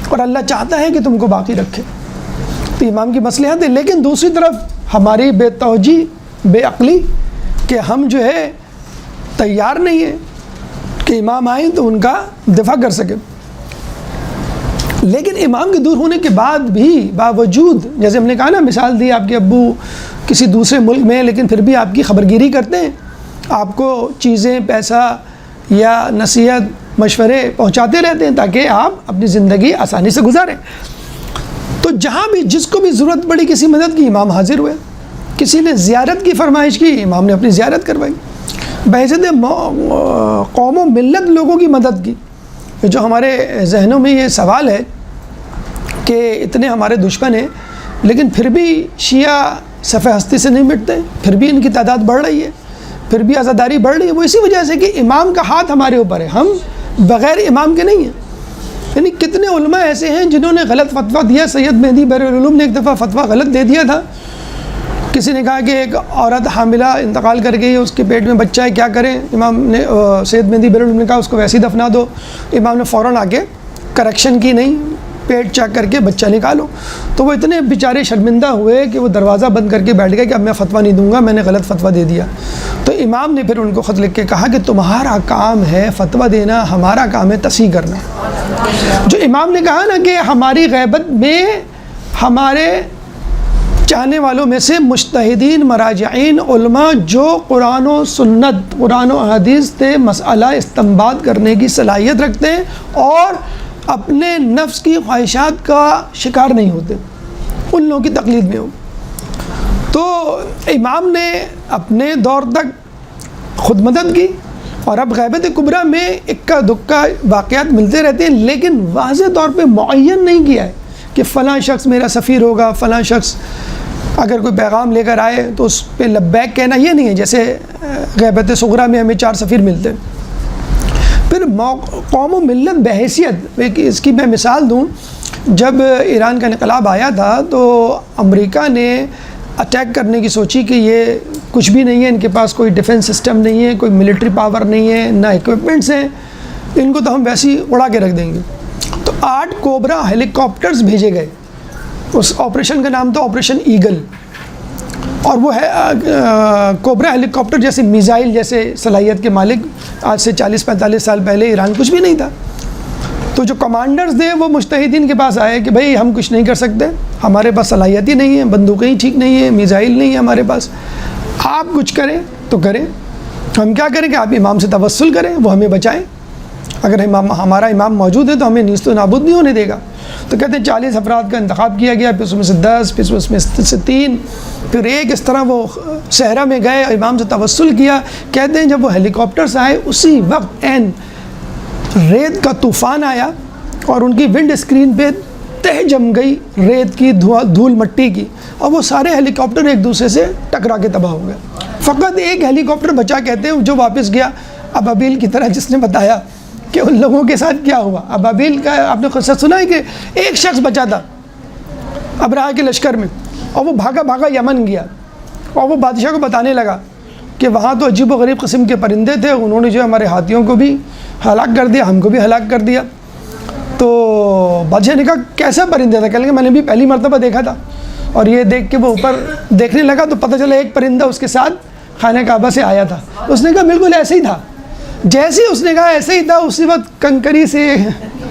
اور اللہ چاہتا ہے کہ تم کو باقی رکھے. تو امام کی مصلحت ہے. لیکن دوسری طرف ہماری بے توجہی، بے عقلی کہ ہم جو ہے تیار نہیں ہیں کہ امام آئیں تو ان کا دفاع کر سکیں. لیکن امام کے دور ہونے کے بعد بھی باوجود، جیسے ہم نے کہا نا، مثال دی آپ کے ابو کسی دوسرے ملک میں، لیکن پھر بھی آپ کی خبرگیری کرتے ہیں. آپ کو چیزیں، پیسہ یا نصیحت، مشورے پہنچاتے رہتے ہیں تاکہ آپ اپنی زندگی آسانی سے گزاریں۔ تو جہاں بھی جس کو بھی ضرورت پڑی کسی مدد کی، امام حاضر ہوئے۔ کسی نے زیارت کی فرمائش کی، امام نے اپنی زیارت کروائی۔ بحیثیت قوم و ملت لوگوں کی مدد کی۔ جو ہمارے ذہنوں میں یہ سوال ہے کہ اتنے ہمارے دشمن ہیں لیکن پھر بھی شیعہ صفحہ ہستی سے نہیں مٹتے، پھر بھی ان کی تعداد بڑھ رہی ہے، پھر بھی عزاداری بڑھ رہی ہے، وہ اسی وجہ سے کہ امام کا ہاتھ ہمارے اوپر ہے، ہم بغیر امام کے نہیں ہیں۔ یعنی کتنے علماء ایسے ہیں جنہوں نے غلط فتویٰ دیا۔ سید مہدی بحر العلوم نے ایک دفعہ فتویٰ غلط دے دیا تھا۔ کسی نے کہا کہ ایک عورت حاملہ انتقال کر گئی ہے، اس کے پیٹ میں بچہ ہے، کیا کریں؟ امام نے سید مہدی بحر العلوم نے کہا اس کو ویسے ہی دفنا دو۔ امام نے فوراً آ کے کریکشن کی، نہیں، پیٹ چیک کر کے بچہ نکالو۔ تو وہ اتنے بیچارے شرمندہ ہوئے کہ وہ دروازہ بند کر کے بیٹھ گئے کہ اب میں فتویٰ نہیں دوں گا، میں نے غلط فتویٰ دے دیا۔ تو امام نے پھر ان کو خط لکھ کے کہا کہ تمہارا کام ہے فتویٰ دینا، ہمارا کام ہے تصحیح کرنا۔ جو امام نے کہا نا کہ ہماری غیبت میں ہمارے چاہنے والوں میں سے مجتہدین، مراجعین، علماء جو قرآن و سنت، قرآن و حدیث سے مسئلہ استنباط کرنے کی صلاحیت رکھتے ہیں اور اپنے نفس کی خواہشات کا شکار نہیں ہوتے، ان لوگوں کی تقلید میں ہو۔ تو امام نے اپنے دور تک خود مدد کی، اور اب غیبت کبریٰ میں اکا دکا واقعات ملتے رہتے ہیں، لیکن واضح طور پہ معین نہیں کیا ہے کہ فلاں شخص میرا سفیر ہوگا، فلاں شخص اگر کوئی پیغام لے کر آئے تو اس پہ لبیک کہنا، یہ نہیں ہے جیسے غیبت صغریٰ میں ہمیں 4 سفیر ملتے ہیں۔ پھر قوم و ملت بحیثیت، اس کی میں مثال دوں، جب ایران کا انقلاب آیا تھا تو امریکہ نے اٹیک کرنے کی سوچی کہ یہ کچھ بھی نہیں ہے، ان کے پاس کوئی ڈیفنس سسٹم نہیں ہے، کوئی ملٹری پاور نہیں ہے، نہ ایکوپمنٹس ہیں، ان کو تو ہم ویسے ہی اڑا کے رکھ دیں گے۔ تو 8 کوبرا ہیلی کاپٹرز بھیجے گئے۔ اس آپریشن کا نام تھا آپریشن ایگل، اور وہ ہے کوبرا ہیلی کاپٹر جیسے میزائل جیسے صلاحیت کے مالک آج سے 40-45 سال پہلے ایران کچھ بھی نہیں تھا۔ تو جو کمانڈرز تھے وہ مجتہدین کے پاس آئے کہ بھائی ہم کچھ نہیں کر سکتے، ہمارے پاس صلاحیت ہی نہیں ہے، بندوقیں ہی ٹھیک نہیں ہیں، میزائل نہیں ہے ہمارے پاس، آپ کچھ کریں تو کریں۔ ہم کیا کریں کہ آپ امام سے توسل کریں، وہ ہمیں بچائیں، اگر ہمارا امام موجود ہے تو ہمیں نیست و نابود نہیں ہونے دے گا۔ تو کہتے ہیں 40 افراد کا انتخاب کیا گیا، پھر اس میں سے 10، پھر اس میں سے 3، پھر 1، اس طرح وہ صحرا میں گئے، امام سے توسل کیا۔ کہتے ہیں جب وہ ہیلی کاپٹر سے آئے اسی وقت ریت کا طوفان آیا اور ان کی ونڈ اسکرین پہ تہ جم گئی ریت کی، دھول مٹی کی، اور وہ سارے ہیلی کاپٹر ایک دوسرے سے ٹکرا کے تباہ ہو گئے۔ فقط ایک ہیلی کاپٹر بچا، کہتے ہیں جو واپس گیا ابابیل کی طرح، جس نے بتایا کہ ان لوگوں کے ساتھ کیا ہوا۔ ابابیل کا آپ نے قصہ سنا ہے کہ ایک شخص بچا تھا ابرہہ کے لشکر میں، اور وہ بھاگا یمن گیا، اور وہ بادشاہ کو بتانے لگا کہ وہاں تو عجیب و غریب قسم کے پرندے تھے، انہوں نے جو ہمارے ہاتھیوں کو بھی ہلاک کر دیا، ہم کو بھی ہلاک کر دیا۔ تو بادشاہ نے کہا کیسا پرندہ تھا؟ کہنے لگے میں نے بھی پہلی مرتبہ دیکھا تھا، اور یہ دیکھ کے وہ اوپر دیکھنے لگا تو پتہ چلا ایک پرندہ اس کے ساتھ خانہ کعبہ سے آیا تھا۔ اس نے کہا بالکل ایسے ہی تھا، جیسے اس نے کہا ایسے ہی تھا، اسی وقت کنکری سے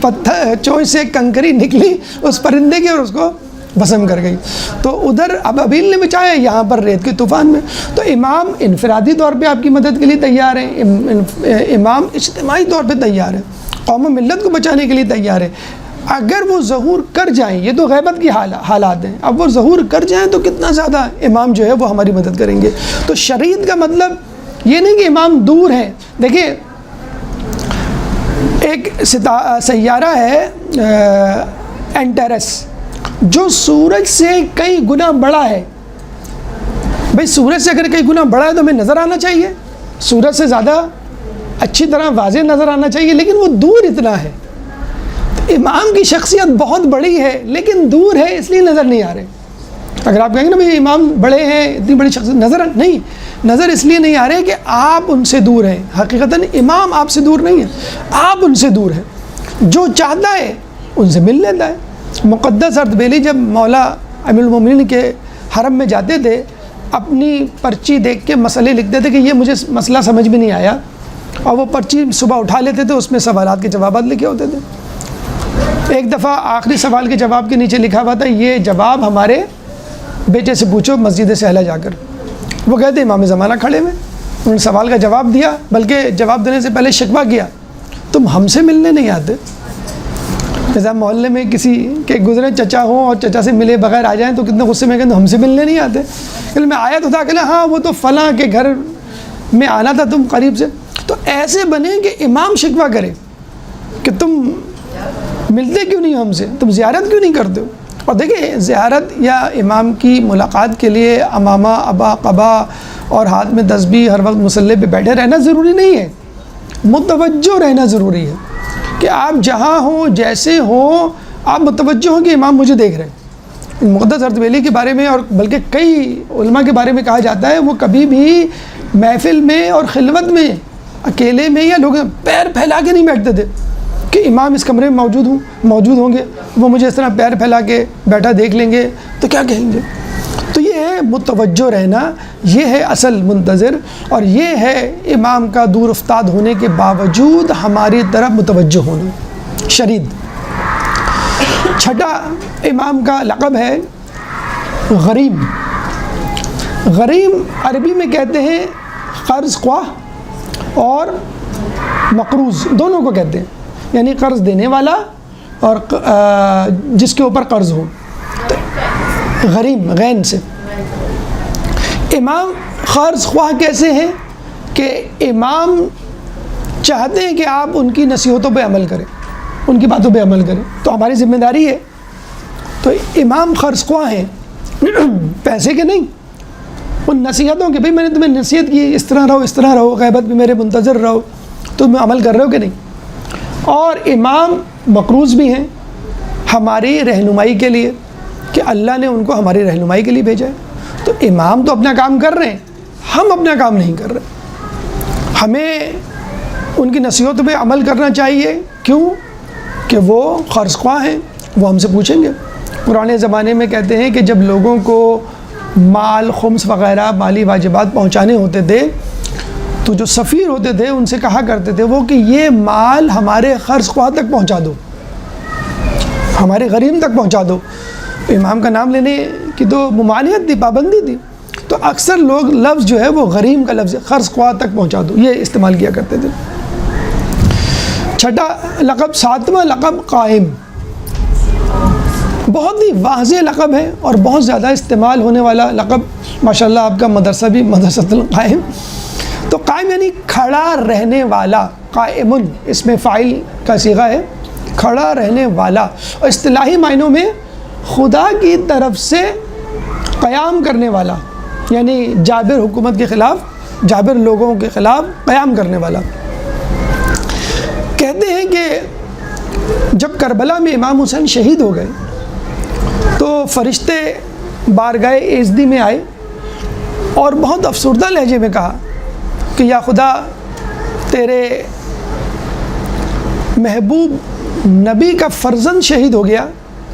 پتھر چونچ سے کنکری نکلی اس پرندے کی اور اس کو بھسم کر گئی۔ تو ادھر ابابیل نے بچایا، یہاں پر ریت کے طوفان میں۔ تو امام انفرادی طور پہ آپ کی مدد کے لیے تیار ہیں، امام اجتماعی طور پہ تیار ہے، قوم و ملت کو بچانے کے لیے تیار ہے۔ اگر وہ ظہور کر جائیں، یہ تو غیبت کی حالات ہیں، اب وہ ظہور کر جائیں تو کتنا زیادہ امام جو ہے وہ ہماری مدد کریں گے۔ تو شریعت کا مطلب یہ نہیں کہ امام دور ہیں۔ دیکھیں ایک سیارہ ہے اینٹیرس، جو سورج سے کئی گنا بڑا ہے۔ بھئی سورج سے اگر کئی گنا بڑا ہے تو ہمیں نظر آنا چاہیے، سورج سے زیادہ اچھی طرح واضح نظر آنا چاہیے، لیکن وہ دور اتنا ہے۔ تو امام کی شخصیت بہت بڑی ہے لیکن دور ہے، اس لیے نظر نہیں آ رہے۔ اگر آپ کہیں گے نا بھئی امام بڑے ہیں، اتنی بڑی شخصیت، نظر اس لیے نہیں آ رہے کہ آپ ان سے دور ہیں۔ حقیقتاً امام آپ سے دور نہیں ہے، آپ ان سے دور ہیں۔ جو چاہتا ہے ان سے مل لیتا ہے۔ مقدس اردبیلی جب مولا امیر المومنین کے حرم میں جاتے تھے، اپنی پرچی دیکھ کے مسئلے لکھتے تھے کہ یہ مجھے مسئلہ سمجھ میں نہیں آیا، اور وہ پرچی صبح اٹھا لیتے تھے، اس میں سوالات کے جوابات لکھے ہوتے تھے۔ ایک دفعہ آخری سوال کے جواب کے نیچے لکھا ہوا تھا یہ جواب ہمارے بیٹے سے پوچھو مسجد سہلہ جا کر۔ وہ کہتے امام زمانہ کھڑے ہوئے، انہوں نے سوال کا جواب دیا، بلکہ جواب دینے سے پہلے شکوہ کیا، تم ہم سے ملنے نہیں آتے؟ جیسا محلے میں کسی کے گزرے چچا ہوں اور چچا سے ملے بغیر آ جائیں تو کتنے غصے میں کہیں ہم سے ملنے نہیں آتے؟ کہ میں آیا تو تھا کہ ہاں وہ تو فلاں کے گھر میں آنا تھا تم قریب سے. تو ایسے بنے کہ امام شکوہ کرے کہ تم ملتے کیوں نہیں ہم سے، تم زیارت کیوں نہیں کرتے ہو. اور دیکھیں زیارت یا امام کی ملاقات کے لیے امامہ ابا قبا اور ہاتھ میں تسبیح ہر وقت مصلی پہ بیٹھے رہنا ضروری نہیں ہے، متوجہ رہنا ضروری ہے کہ آپ جہاں ہوں جیسے ہوں آپ متوجہ ہوں کہ امام مجھے دیکھ رہے ہیں. مقدس اردبیلی کے بارے میں اور بلکہ کئی علماء کے بارے میں کہا جاتا ہے وہ کبھی بھی محفل میں اور خلوت میں اکیلے میں یا لوگ پیر پھیلا کے نہیں بیٹھتے تھے کہ امام اس کمرے میں موجود ہوں گے، وہ مجھے اس طرح پیر پھیلا کے بیٹھا دیکھ لیں گے تو کیا کہیں گے. تو یہ ہے متوجہ رہنا، یہ ہے اصل منتظر، اور یہ ہے امام کا دور افتاد ہونے کے باوجود ہماری طرف متوجہ ہونا. شرید. چھٹا امام کا لقب ہے غریم. غریم عربی میں کہتے ہیں قرض خواہ اور مقروض، دونوں کو کہتے ہیں، یعنی قرض دینے والا اور جس کے اوپر قرض ہو. غریم غین سے. امام قرض خواہ کیسے ہیں کہ امام چاہتے ہیں کہ آپ ان کی نصیحتوں پہ عمل کریں، ان کی باتوں پہ عمل کریں، تو ہماری ذمہ داری ہے. تو امام قرض خواہ ہیں پیسے کے نہیں، ان نصیحتوں کے، بھئی میں نے تمہیں نصیحت کی اس طرح رہو، غیبت میں میرے منتظر رہو، تم عمل کر رہے ہو کہ نہیں. اور امام مقروض بھی ہیں ہماری رہنمائی کے لیے کہ اللہ نے ان کو ہماری رہنمائی کے لیے بھیجا ہے. تو امام تو اپنا کام کر رہے ہیں، ہم اپنا کام نہیں کر رہے. ہمیں ان کی نصیحتوں پہ عمل کرنا چاہیے. کیوں؟ کہ وہ قرض خواہ ہیں، وہ ہم سے پوچھیں گے. پرانے زمانے میں کہتے ہیں کہ جب لوگوں کو مال خمس وغیرہ مالی واجبات پہنچانے ہوتے تھے تو جو سفیر ہوتے تھے ان سے کہا کرتے تھے وہ کہ یہ مال ہمارے قرض خواہ تک پہنچا دو، ہمارے غریم تک پہنچا دو. امام کا نام لینے کی تو ممانعت تھی، پابندی تھی، تو اکثر لوگ لفظ جو ہے وہ غریم کا لفظ قرض خواہ تک پہنچا دو یہ استعمال کیا کرتے تھے. چھٹا لقب، ساتواں لقب قائم. بہت ہی واضح لقب ہے اور بہت زیادہ استعمال ہونے والا لقب. ماشاءاللہ آپ کا مدرسہ بھی مدرسۃ القائم. تو قائم یعنی کھڑا رہنے والا، قائمن اس میں فاعل کا صیغہ ہے، کھڑا رہنے والا. اور اصطلاحی معنوں میں خدا کی طرف سے قیام کرنے والا، یعنی جابر حکومت کے خلاف، جابر لوگوں کے خلاف قیام کرنے والا. کہتے ہیں کہ جب کربلا میں امام حسین شہید ہو گئے تو فرشتے بارگاہ ایزدی میں آئے اور بہت افسردہ لہجے میں کہا کہ یا خدا تیرے محبوب نبی کا فرزند شہید ہو گیا،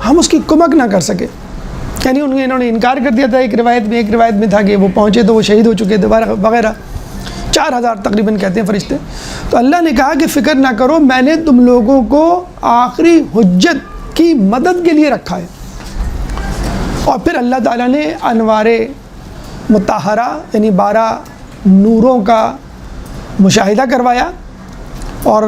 ہم اس کی کمک نہ کر سکے. یعنی انہوں نے انکار کر دیا تھا. ایک روایت میں تھا کہ وہ پہنچے تو وہ شہید ہو چکے تھے وغیرہ. 4000 تقریباً کہتے ہیں فرشتے. تو اللہ نے کہا کہ فکر نہ کرو، میں نے تم لوگوں کو آخری حجت کی مدد کے لیے رکھا ہے. اور پھر اللہ تعالیٰ نے انوار مطہرہ یعنی 12 نوروں کا مشاہدہ کروایا اور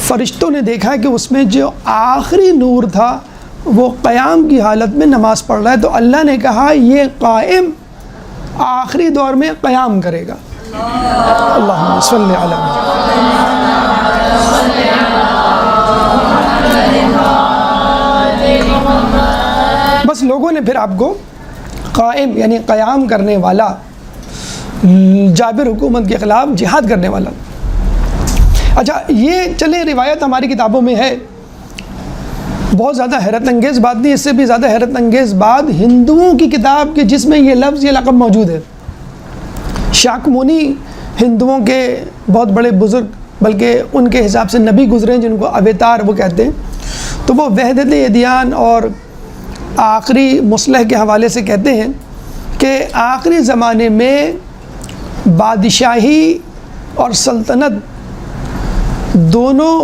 فرشتوں نے دیکھا کہ اس میں جو آخری نور تھا وہ قیام کی حالت میں نماز پڑھ رہا ہے. تو اللہ نے کہا یہ قائم آخری دور میں قیام کرے گا. اللہم صلی علی بس لوگوں نے پھر آپ کو قائم یعنی قیام کرنے والا، جابر حکومت کے خلاف جہاد کرنے والا. اچھا یہ چلیں روایت ہماری کتابوں میں ہے، بہت زیادہ حیرت انگیز بات نہیں، اس سے بھی زیادہ حیرت انگیز بات ہندوؤں کی کتاب کی جس میں یہ لفظ یہ لقب موجود ہے. شاکمونی ہندوؤں کے بہت بڑے بزرگ، بلکہ ان کے حساب سے نبی گزرے ہیں جن کو اوتار وہ کہتے ہیں. تو وہ وحدت ادیان اور آخری مصلح کے حوالے سے کہتے ہیں کہ آخری زمانے میں بادشاہی اور سلطنت دونوں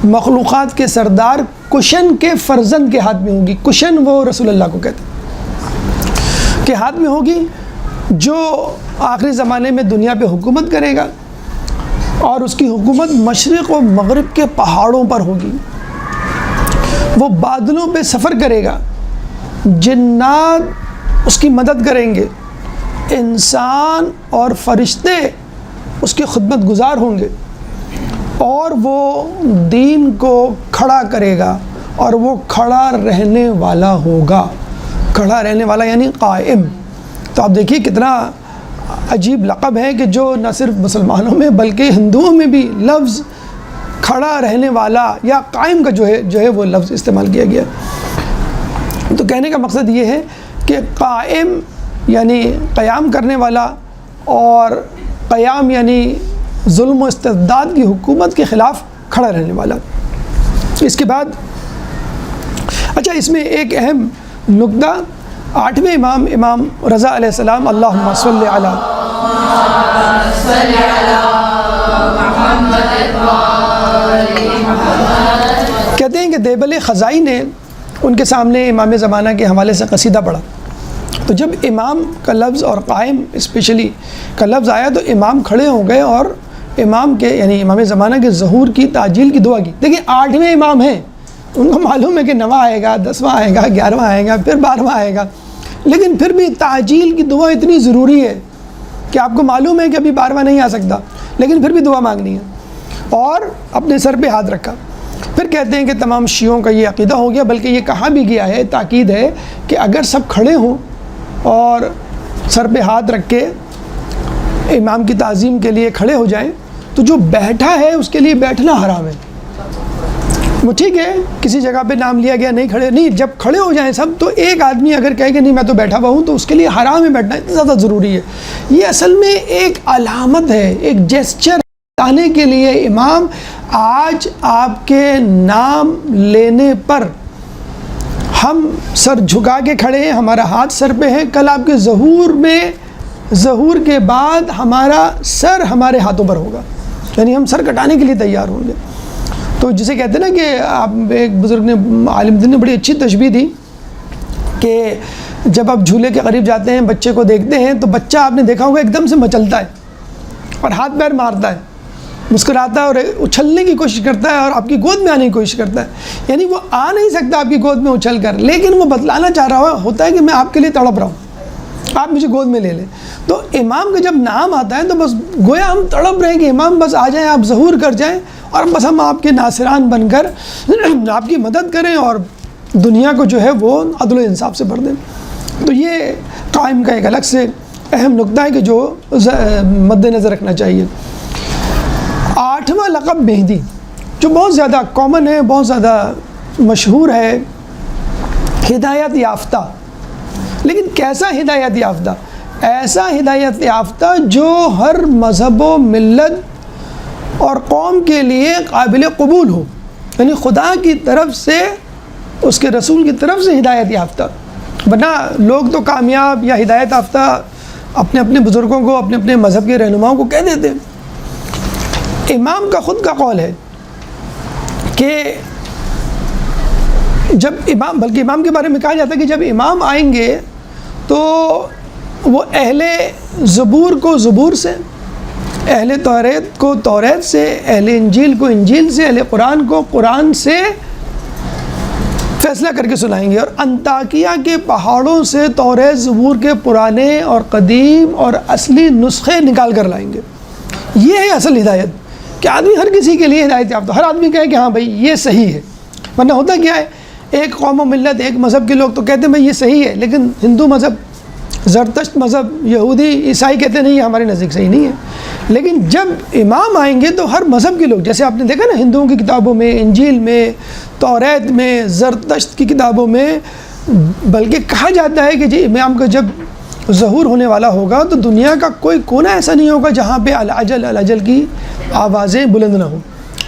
مخلوقات کے سردار کشن کے فرزند کے ہاتھ میں ہوگی. کشن وہ رسول اللہ کو کہتے ہیں کہ ہاتھ میں ہوگی. جو آخری زمانے میں دنیا پہ حکومت کرے گا، اور اس کی حکومت مشرق و مغرب کے پہاڑوں پر ہوگی۔ وہ بادلوں پہ سفر کرے گا، جنات اس کی مدد کریں گے، انسان اور فرشتے اس کی خدمت گزار ہوں گے، اور وہ دین کو کھڑا کرے گا، اور وہ کھڑا رہنے والا ہوگا۔ کھڑا رہنے والا یعنی قائم۔ تو آپ دیکھیے کتنا عجیب لقب ہے کہ جو نہ صرف مسلمانوں میں بلکہ ہندوؤں میں بھی لفظ کھڑا رہنے والا یا قائم کا جو ہے وہ لفظ استعمال کیا گیا۔ تو کہنے کا مقصد یہ ہے کہ قائم یعنی قیام کرنے والا، اور قیام یعنی ظلم و استبداد کی حکومت کے خلاف کھڑا رہنے والا۔ اس کے بعد اچھا اس میں ایک اہم نقطہ، 8ویں امام رضا علیہ السلام، اللہم صلی علی کہتے ہیں کہ دیبل خزائی نے ان کے سامنے امام زمانہ کے حوالے سے قصیدہ پڑھا، تو جب امام کا لفظ اور قائم اسپیشلی کا لفظ آیا تو امام کھڑے ہو گئے اور امام کے یعنی امام زمانہ کے ظہور کی تعجیل کی دعا کی۔ دیکھیں 8ویں امام ہیں، ان کو معلوم ہے کہ 9واں آئے گا، 10واں آئے گا، 11واں آئے گا، پھر 12واں آئے گا، لیکن پھر بھی تعجیل کی دعا اتنی ضروری ہے کہ آپ کو معلوم ہے کہ ابھی 12واں نہیں آ سکتا، لیکن پھر بھی دعا مانگنی ہے، اور اپنے سر پہ ہاتھ رکھا۔ پھر کہتے ہیں کہ تمام شیعوں کا یہ عقیدہ ہو گیا، بلکہ یہ کہا بھی گیا ہے، تاکید ہے کہ اگر سب کھڑے ہوں اور سر پہ ہاتھ رکھ کے امام کی تعظیم کے لیے کھڑے ہو جائیں تو جو بیٹھا ہے اس کے لیے بیٹھنا حرام ہے۔ وہ ٹھیک ہے کسی جگہ پہ نام لیا گیا نہیں کھڑے، نہیں، جب کھڑے ہو جائیں سب تو ایک آدمی اگر کہے کہ نہیں میں تو بیٹھا ہوا ہوں تو اس کے لیے حرام ہے بیٹھنا، اتنا زیادہ ضروری ہے۔ یہ اصل میں ایک علامت ہے، ایک جیسچر آنے کے لیے امام آج آپ کے نام لینے پر ہم سر جھکا کے کھڑے ہیں، ہمارا ہاتھ سر پہ ہے، کل آپ کے ظہور کے بعد ہمارا سر ہمارے ہاتھوں پر ہوگا، یعنی ہم سر کٹانے کے لیے تیار ہوں گے۔ تو جسے کہتے ہیں نا کہ آپ ایک بزرگ نے عالم دین نے بڑی اچھی تشبیہ دی کہ جب آپ جھولے کے قریب جاتے ہیں بچے کو دیکھتے ہیں تو بچہ آپ نے دیکھا ہوگا ایک دم سے مچلتا ہے اور ہاتھ پیر مارتا ہے، مسکراتا ہے اور اچھلنے کی کوشش کرتا ہے اور آپ کی گود میں آنے کی کوشش کرتا ہے، یعنی وہ آ نہیں سکتا آپ کی گود میں اچھل کر، لیکن وہ بتلانا چاہ رہا ہوتا ہے کہ میں آپ کے لیے تڑپ رہا ہوں، آپ مجھے گود میں لے لیں۔ تو امام کا جب نام آتا ہے تو بس گویا ہم تڑپ رہے ہیں کہ امام بس آ جائیں، آپ ظہور کر جائیں اور بس ہم آپ کے ناصران بن کر آپ کی مدد کریں اور دنیا کو جو ہے وہ عدل و انصاف سے بھر دیں۔ تو یہ قائم کا ایک الگ سے اہم نقطہ ہے کہ جو مد نظر رکھنا چاہیے۔ 8واں لقب مہدی، جو بہت زیادہ کامن ہے، بہت زیادہ مشہور ہے، ہدایت یافتہ۔ لیکن کیسا ہدایت یافتہ؟ ایسا ہدایت یافتہ جو ہر مذہب و ملت اور قوم کے لیے قابل قبول ہو، یعنی خدا کی طرف سے، اس کے رسول کی طرف سے ہدایت یافتہ۔ ورنہ لوگ تو کامیاب یا ہدایت یافتہ اپنے اپنے بزرگوں کو، اپنے اپنے مذہب کے رہنماؤں کو کہہ دیتے ہیں۔ امام کا خود کا قول ہے کہ جب امام، بلکہ امام کے بارے میں کہا جاتا ہے کہ جب امام آئیں گے تو وہ اہل زبور کو زبور سے، اہل توریت کو توریت سے، اہل انجیل کو انجیل سے، اہل قرآن کو قرآن سے فیصلہ کر کے سنائیں گے، اور انطاکیہ کے پہاڑوں سے توریت زبور کے پرانے اور قدیم اور اصلی نسخے نکال کر لائیں گے۔ یہ ہے اصل ہدایت، کہ آدمی ہر کسی کے لیے ہدایت یافتہ، ہر آدمی کہے کہ ہاں بھائی یہ صحیح ہے۔ ورنہ ہوتا کیا ہے، ایک قوم و ملت، ایک مذہب کے لوگ تو کہتے ہیں بھائی یہ صحیح ہے، لیکن ہندو مذہب، زرتشت مذہب، یہودی، عیسائی کہتے نہیں یہ ہمارے نزدیک صحیح نہیں ہے۔ لیکن جب امام آئیں گے تو ہر مذہب کے لوگ، جیسے آپ نے دیکھا نا ہندوؤں کی کتابوں میں، انجیل میں، توریت میں، زرتشت کی کتابوں میں، بلکہ کہا جاتا ہے کہ جی امام کا جب ظہور ہونے والا ہوگا تو دنیا کا کوئی کونا ایسا نہیں ہوگا جہاں پہ العجل العجل کی آوازیں بلند نہ ہوں۔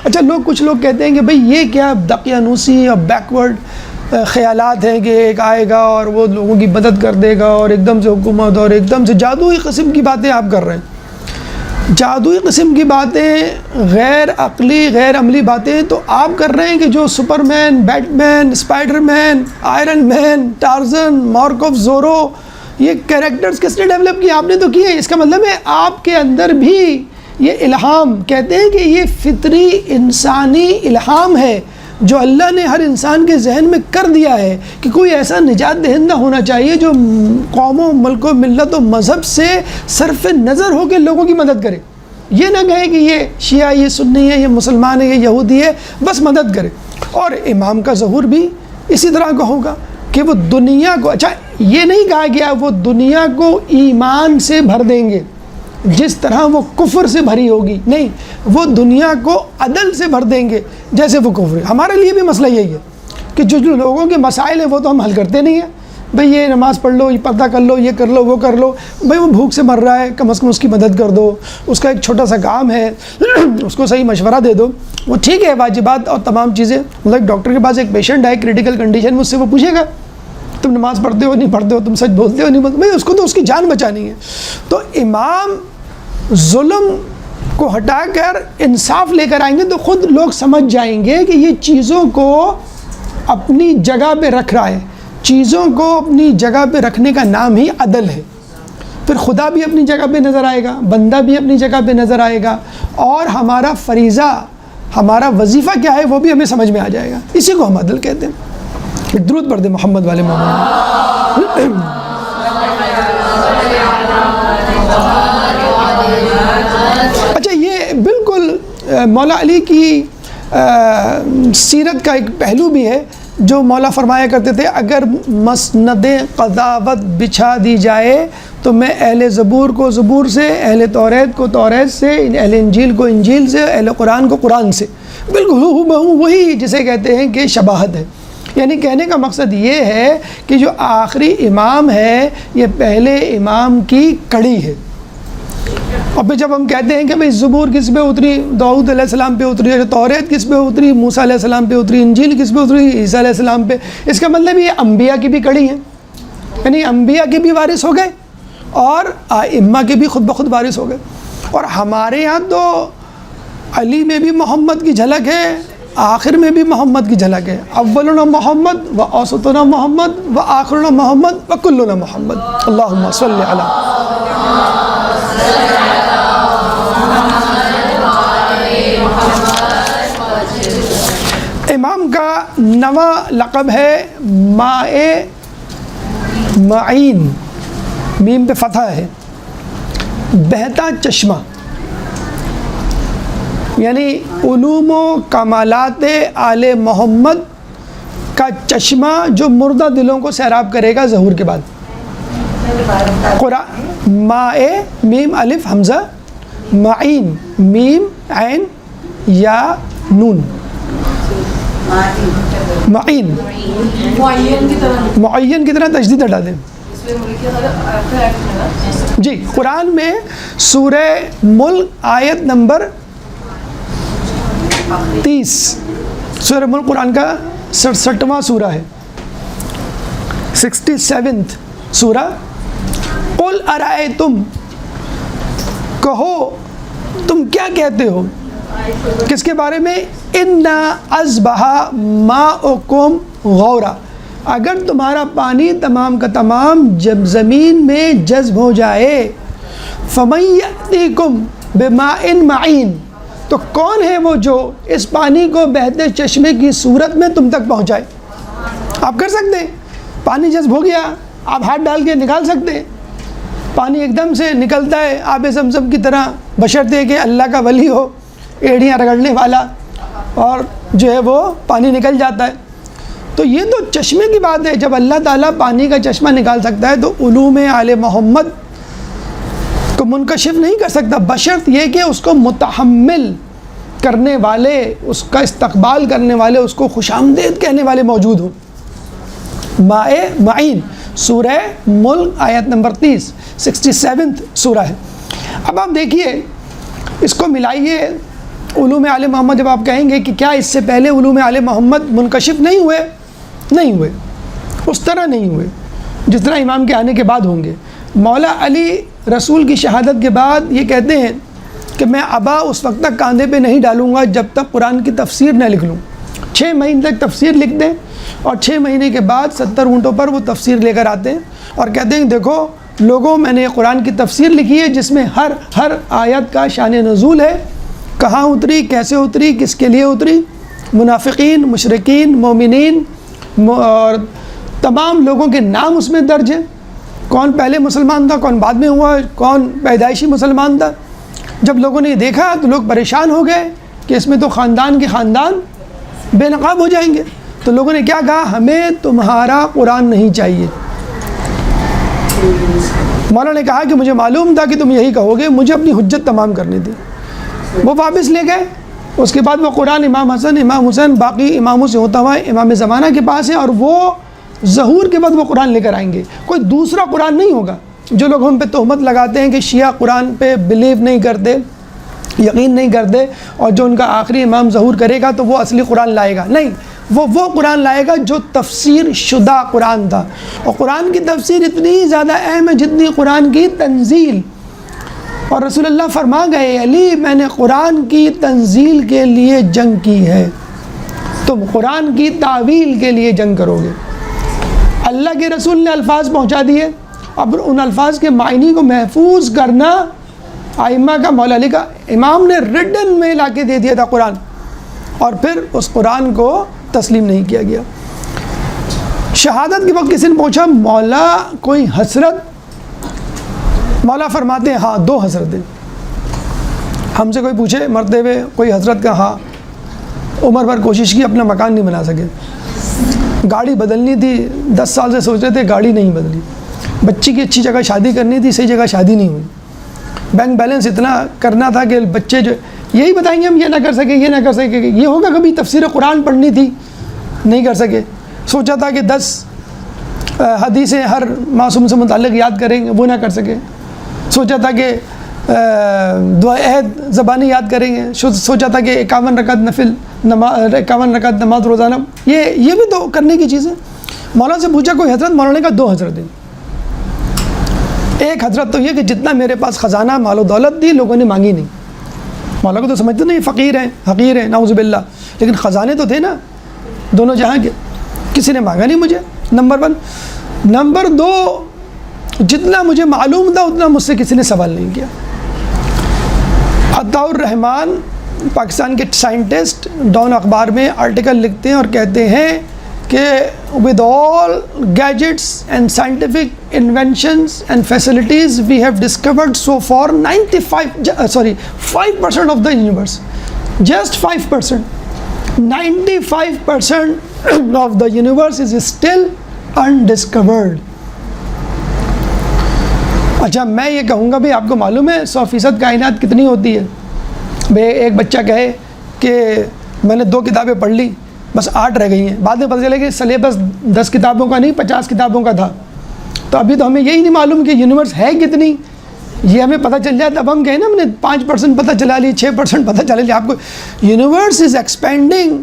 اچھا کچھ لوگ کہتے ہیں کہ بھئی یہ کیا دقیانوسی اور بیکورڈ خیالات ہیں کہ ایک آئے گا اور وہ لوگوں کی مدد کر دے گا اور ایک دم سے حکومت اور ایک دم سے جادوئی قسم کی باتیں آپ کر رہے ہیں۔ جادوئی قسم کی باتیں، غیر عقلی، غیر عملی باتیں تو آپ کر رہے ہیں کہ جو سپر مین، بیٹ مین، اسپائڈر مین، آئرن مین، ٹارزن، مارکوف زورو، یہ کریکٹرز کس نے ڈیولپ کیے؟ آپ نے تو کیے. اس کا مطلب ہے آپ کے اندر بھی یہ الہام، کہتے ہیں کہ یہ فطری انسانی الہام ہے جو اللہ نے ہر انسان کے ذہن میں کر دیا ہے کہ کوئی ایسا نجات دہندہ ہونا چاہیے جو قوموں، ملکوں، ملت و مذہب سے صرف نظر ہو کے لوگوں کی مدد کرے. یہ نہ کہے کہ یہ شیعہ، یہ سنی ہے، یہ مسلمان ہے، یہ یہودی ہے، بس مدد کرے. اور امام کا ظہور بھی اسی طرح کا ہوگا کہ وہ دنیا کو، اچھا یہ نہیں کہا گیا وہ دنیا کو ایمان سے بھر دیں گے جس طرح وہ کفر سے بھری ہوگی، نہیں، وہ دنیا کو عدل سے بھر دیں گے جیسے وہ کفر ہے. ہمارے لیے بھی مسئلہ یہی ہے کہ جو لوگوں کے مسائل ہیں وہ تو ہم حل کرتے نہیں ہیں. بھئی یہ نماز پڑھ لو، یہ پردہ کر لو، یہ کر لو، وہ کر لو. بھئی وہ بھوک سے مر رہا ہے، کم از کم اس کی مدد کر دو، اس کا ایک چھوٹا سا کام ہے، اس کو صحیح مشورہ دے دو. وہ ٹھیک ہے، واجبات اور تمام چیزیں. مطلب ڈاکٹر کے پاس ایک پیشنٹ ہے کرٹیکل کنڈیشن میں، اس سے وہ پوچھے گا تم نماز پڑھتے ہو نہیں پڑھتے ہو، تم سچ بولتے ہو نہیں بولتے. بھئی اس کو تو اس کی جان بچانی ہے. تو امام ظلم کو ہٹا کر انصاف لے کر آئیں گے تو خود لوگ سمجھ جائیں گے کہ یہ چیزوں کو اپنی جگہ پہ رکھ رہا ہے. چیزوں کو اپنی جگہ پہ رکھنے کا نام ہی عدل ہے. پھر خدا بھی اپنی جگہ پہ نظر آئے گا، بندہ بھی اپنی جگہ پہ نظر آئے گا، اور ہمارا فریضہ، ہمارا وظیفہ کیا ہے وہ بھی ہمیں سمجھ میں آ جائے گا. اسی کو ہم عدل کہتے ہیں. درود پڑھ دیں محمد والے محمد. اچھا یہ بالکل مولا علی کی سیرت کا ایک پہلو بھی ہے جو مولا فرمایا کرتے تھے، اگر مسند قضاوت بچھا دی جائے تو میں اہل زبور کو زبور سے، اہل توریت کو توریت سے، اہل انجیل کو انجیل سے، اہل قرآن کو قرآن سے. بالکل ہو بہو وہی جسے کہتے ہیں کہ شباہت ہے. یعنی کہنے کا مقصد یہ ہے کہ جو آخری امام ہے یہ پہلے امام کی کڑی ہے. اور پھر جب ہم کہتے ہیں کہ بھئی زبور کس پہ اتری؟ داؤد علیہ السلام پہ اتری. توریت کس پہ اتری؟ موسیٰ علیہ السلام پہ اتری. انجیل کس پہ اتری؟ عیسیٰ علیہ السلام پہ. اس کا مطلب یہ انبیاء کی بھی کڑی ہیں، یعنی انبیاء کے بھی وارث ہو گئے اور ائمہ کے بھی خود بخود وارث ہو گئے. اور ہمارے ہاں تو علی میں بھی محمد کی جھلک ہے، آخر میں بھی محمد کی جھلک ہے. اولنا محمد و اوسطنا محمد و آخرنا محمد و کلنا محمد. اللہم صلی علی امام کا نواں لقب ہے ماء معین، میم پہ فتح ہے، بہتا چشمہ. یعنی علوم و کمالات آل محمد کا چشمہ جو مردہ دلوں کو سیراب کرے گا ظہور کے بعد. قرآن ماء میم الف حمزہ، معین میم عین یا نون، معین معین کی طرح تجدید ہٹا دیں. جی قرآن میں سورہ ملک آیت نمبر 30، سورہ ملک قرآن کا 67واں سورہ ہے، 67 سورہ. قل ارائیتم، کہو تم کیا کہتے ہو، کس کے بارے میں؟ انا اصبح ماؤکم غورا، اگر تمہارا پانی تمام کا تمام جب زمین میں جذب ہو جائے، فمن یأتیکم بماء معین، تو کون ہے وہ جو اس پانی کو بہتے چشمے کی صورت میں تم تک پہنچائے؟ آپ کر سکتے ہیں، پانی جذب ہو گیا، آپ ہاتھ ڈال کے نکال سکتے ہیں. پانی ایک دم سے نکلتا ہے آب زمزم کی طرح، بشرطے کہ اللہ کا ولی ہو، ایڑیاں رگڑنے والا، اور جو ہے وہ پانی نکل جاتا ہے. تو یہ تو چشمے کی بات ہے. جب اللہ تعالیٰ پانی کا چشمہ نکال سکتا ہے تو علوم آل محمد کو منکشف نہیں کر سکتا، بشرط یہ کہ اس کو متحمل کرنے والے، اس کا استقبال کرنے والے، اس کو خوش آمدید کہنے والے موجود ہوں. ماء معین سورہ ملک آیت نمبر 30، 67 سورہ ہے. اب آپ دیکھیے اس کو ملائیے علوم آل محمد. جب آپ کہیں گے کہ کیا اس سے پہلے علوم آل محمد منکشف نہیں ہوئے؟ نہیں ہوئے، اس طرح نہیں ہوئے جس طرح امام کے آنے کے بعد ہوں گے. مولا علی رسول کی شہادت کے بعد یہ کہتے ہیں کہ میں ابا اس وقت تک کاندھے پہ نہیں ڈالوں گا جب تک قرآن کی تفسیر نہ لکھ لوں. 6 مہینے تک تفسیر لکھ دیں اور 6 مہینے کے بعد 70 اونٹوں پر وہ تفسیر لے کر آتے ہیں اور کہتے ہیں دیکھو لوگوں میں نے قرآن کی تفسیر لکھی ہے جس میں ہر آیت کا شان نزول ہے، کہاں اتری، کیسے اتری، کس کے لیے اتری، منافقین، مشرکین، مومنین اور تمام لوگوں کے نام اس میں درج ہیں، کون پہلے مسلمان تھا، کون بعد میں ہوا، کون پیدائشی مسلمان تھا۔ جب لوگوں نے یہ دیکھا تو لوگ پریشان ہو گئے کہ اس میں تو خاندان کے خاندان بے نقاب ہو جائیں گے۔ تو لوگوں نے کیا کہا، ہمیں تمہارا قرآن نہیں چاہیے۔ مولانا نے کہا کہ مجھے معلوم تھا کہ تم یہی کہو گے، مجھے اپنی حجت تمام کرنی تھی۔ وہ واپس لے گئے۔ اس کے بعد وہ قرآن امام حسن، امام حسین، باقی اماموں سے ہوتا ہوا امام زمانہ کے پاس ہے، اور وہ ظہور کے بعد وہ قرآن لے کر آئیں گے۔ کوئی دوسرا قرآن نہیں ہوگا۔ جو لوگ ہم پہ تہمت لگاتے ہیں کہ شیعہ قرآن پہ بلیو نہیں کرتے، یقین نہیں کرتے، اور جو ان کا آخری امام ظہور کرے گا تو وہ اصلی قرآن لائے گا، نہیں، وہ قرآن لائے گا جو تفسیر شدہ قرآن تھا۔ اور قرآن کی تفسیر اتنی زیادہ اہم ہے جتنی قرآن کی تنزیل۔ اور رسول اللہ فرما گئے، علی میں نے قرآن کی تنزیل کے لیے جنگ کی ہے، تم قرآن کی تعویل کے لیے جنگ کرو گے۔ اللہ کے رسول نے الفاظ پہنچا دیے، اب ان الفاظ کے معنی کو محفوظ کرنا ائمہ کا، مولا علی کا، امام نے ریٹن میں لا کے دے دیا تھا قرآن، اور پھر اس قرآن کو تسلیم نہیں کیا گیا۔ شہادت کے وقت کسی نے پوچھا مولا کوئی حسرت؟ مولا فرماتے ہیں ہاں 2 حسرتیں۔ ہم سے کوئی پوچھے مرتے ہوئے کوئی حسرت کا، ہاں عمر بھر کوشش کی اپنا مکان نہیں بنا سکے، گاڑی بدلنی تھی 10 سال سے سوچ رہے تھے گاڑی نہیں بدلی، بچی کی اچھی جگہ شادی کرنی تھی صحیح جگہ شادی نہیں ہوئی، بینک بیلنس اتنا کرنا تھا کہ بچے جو یہی بتائیں گے ہم یہ نہ کر سکے، یہ نہ کر سکے، یہ ہوگا کبھی تفسیر قرآن پڑھنی تھی نہیں کر سکے، سوچا تھا کہ 10 حدیثیں ہر معصوم سے متعلق یاد کریں گے وہ نہ کر سکے، سوچا تھا کہ دعا عہد زبانی یاد کریں گے، سوچا تھا کہ 51 رکعت نفل نماز، 51 رکعت نماز روزانہ، یہ بھی تو کرنے کی چیز ہے۔ مولانا سے پوچھا کوئی حضرت؟ مولانا نے کہا 2 حضرتیں۔ ایک حضرت تو یہ کہ جتنا میرے پاس خزانہ مال و دولت تھی لوگوں نے مانگی نہیں، مولا کو تو سمجھتے نہیں فقیر ہیں حقیر ہیں نعوذ باللہ، لیکن خزانے تو تھے نا دونوں جہاں کے، کسی نے مانگا نہیں مجھے، نمبر 1۔ نمبر 2، جتنا مجھے معلوم تھا اتنا مجھ سے کسی نے سوال نہیں کیا۔ عطاء الرحمن پاکستان کے سائنٹسٹ ڈان اخبار میں آرٹیکل لکھتے ہیں اور کہتے ہیں کہ with all gadgets and scientific inventions and facilities we have discovered so far 5% of the universe, just 5%, 95% of the universe is still undiscovered۔ اچھا میں یہ کہوں گا بھی آپ کو معلوم ہے 100% کائنات کتنی ہوتی ہے؟ بھئی ایک بچہ کہے کہ میں نے 2 کتابیں پڑھ لی بس 8 رہ گئی ہیں، بعد میں پتہ چلے کہ سلیبس 10 کتابوں کا نہیں 50 کتابوں کا تھا، تو ابھی تو ہمیں یہی نہیں معلوم کہ یونیورس ہے کتنی، یہ ہمیں پتہ چل جائے تب ہم کہیں نا ہم نے 5% پتہ چلا لی، 6% پتہ چلا لیا آپ کو۔ Universe is expanding,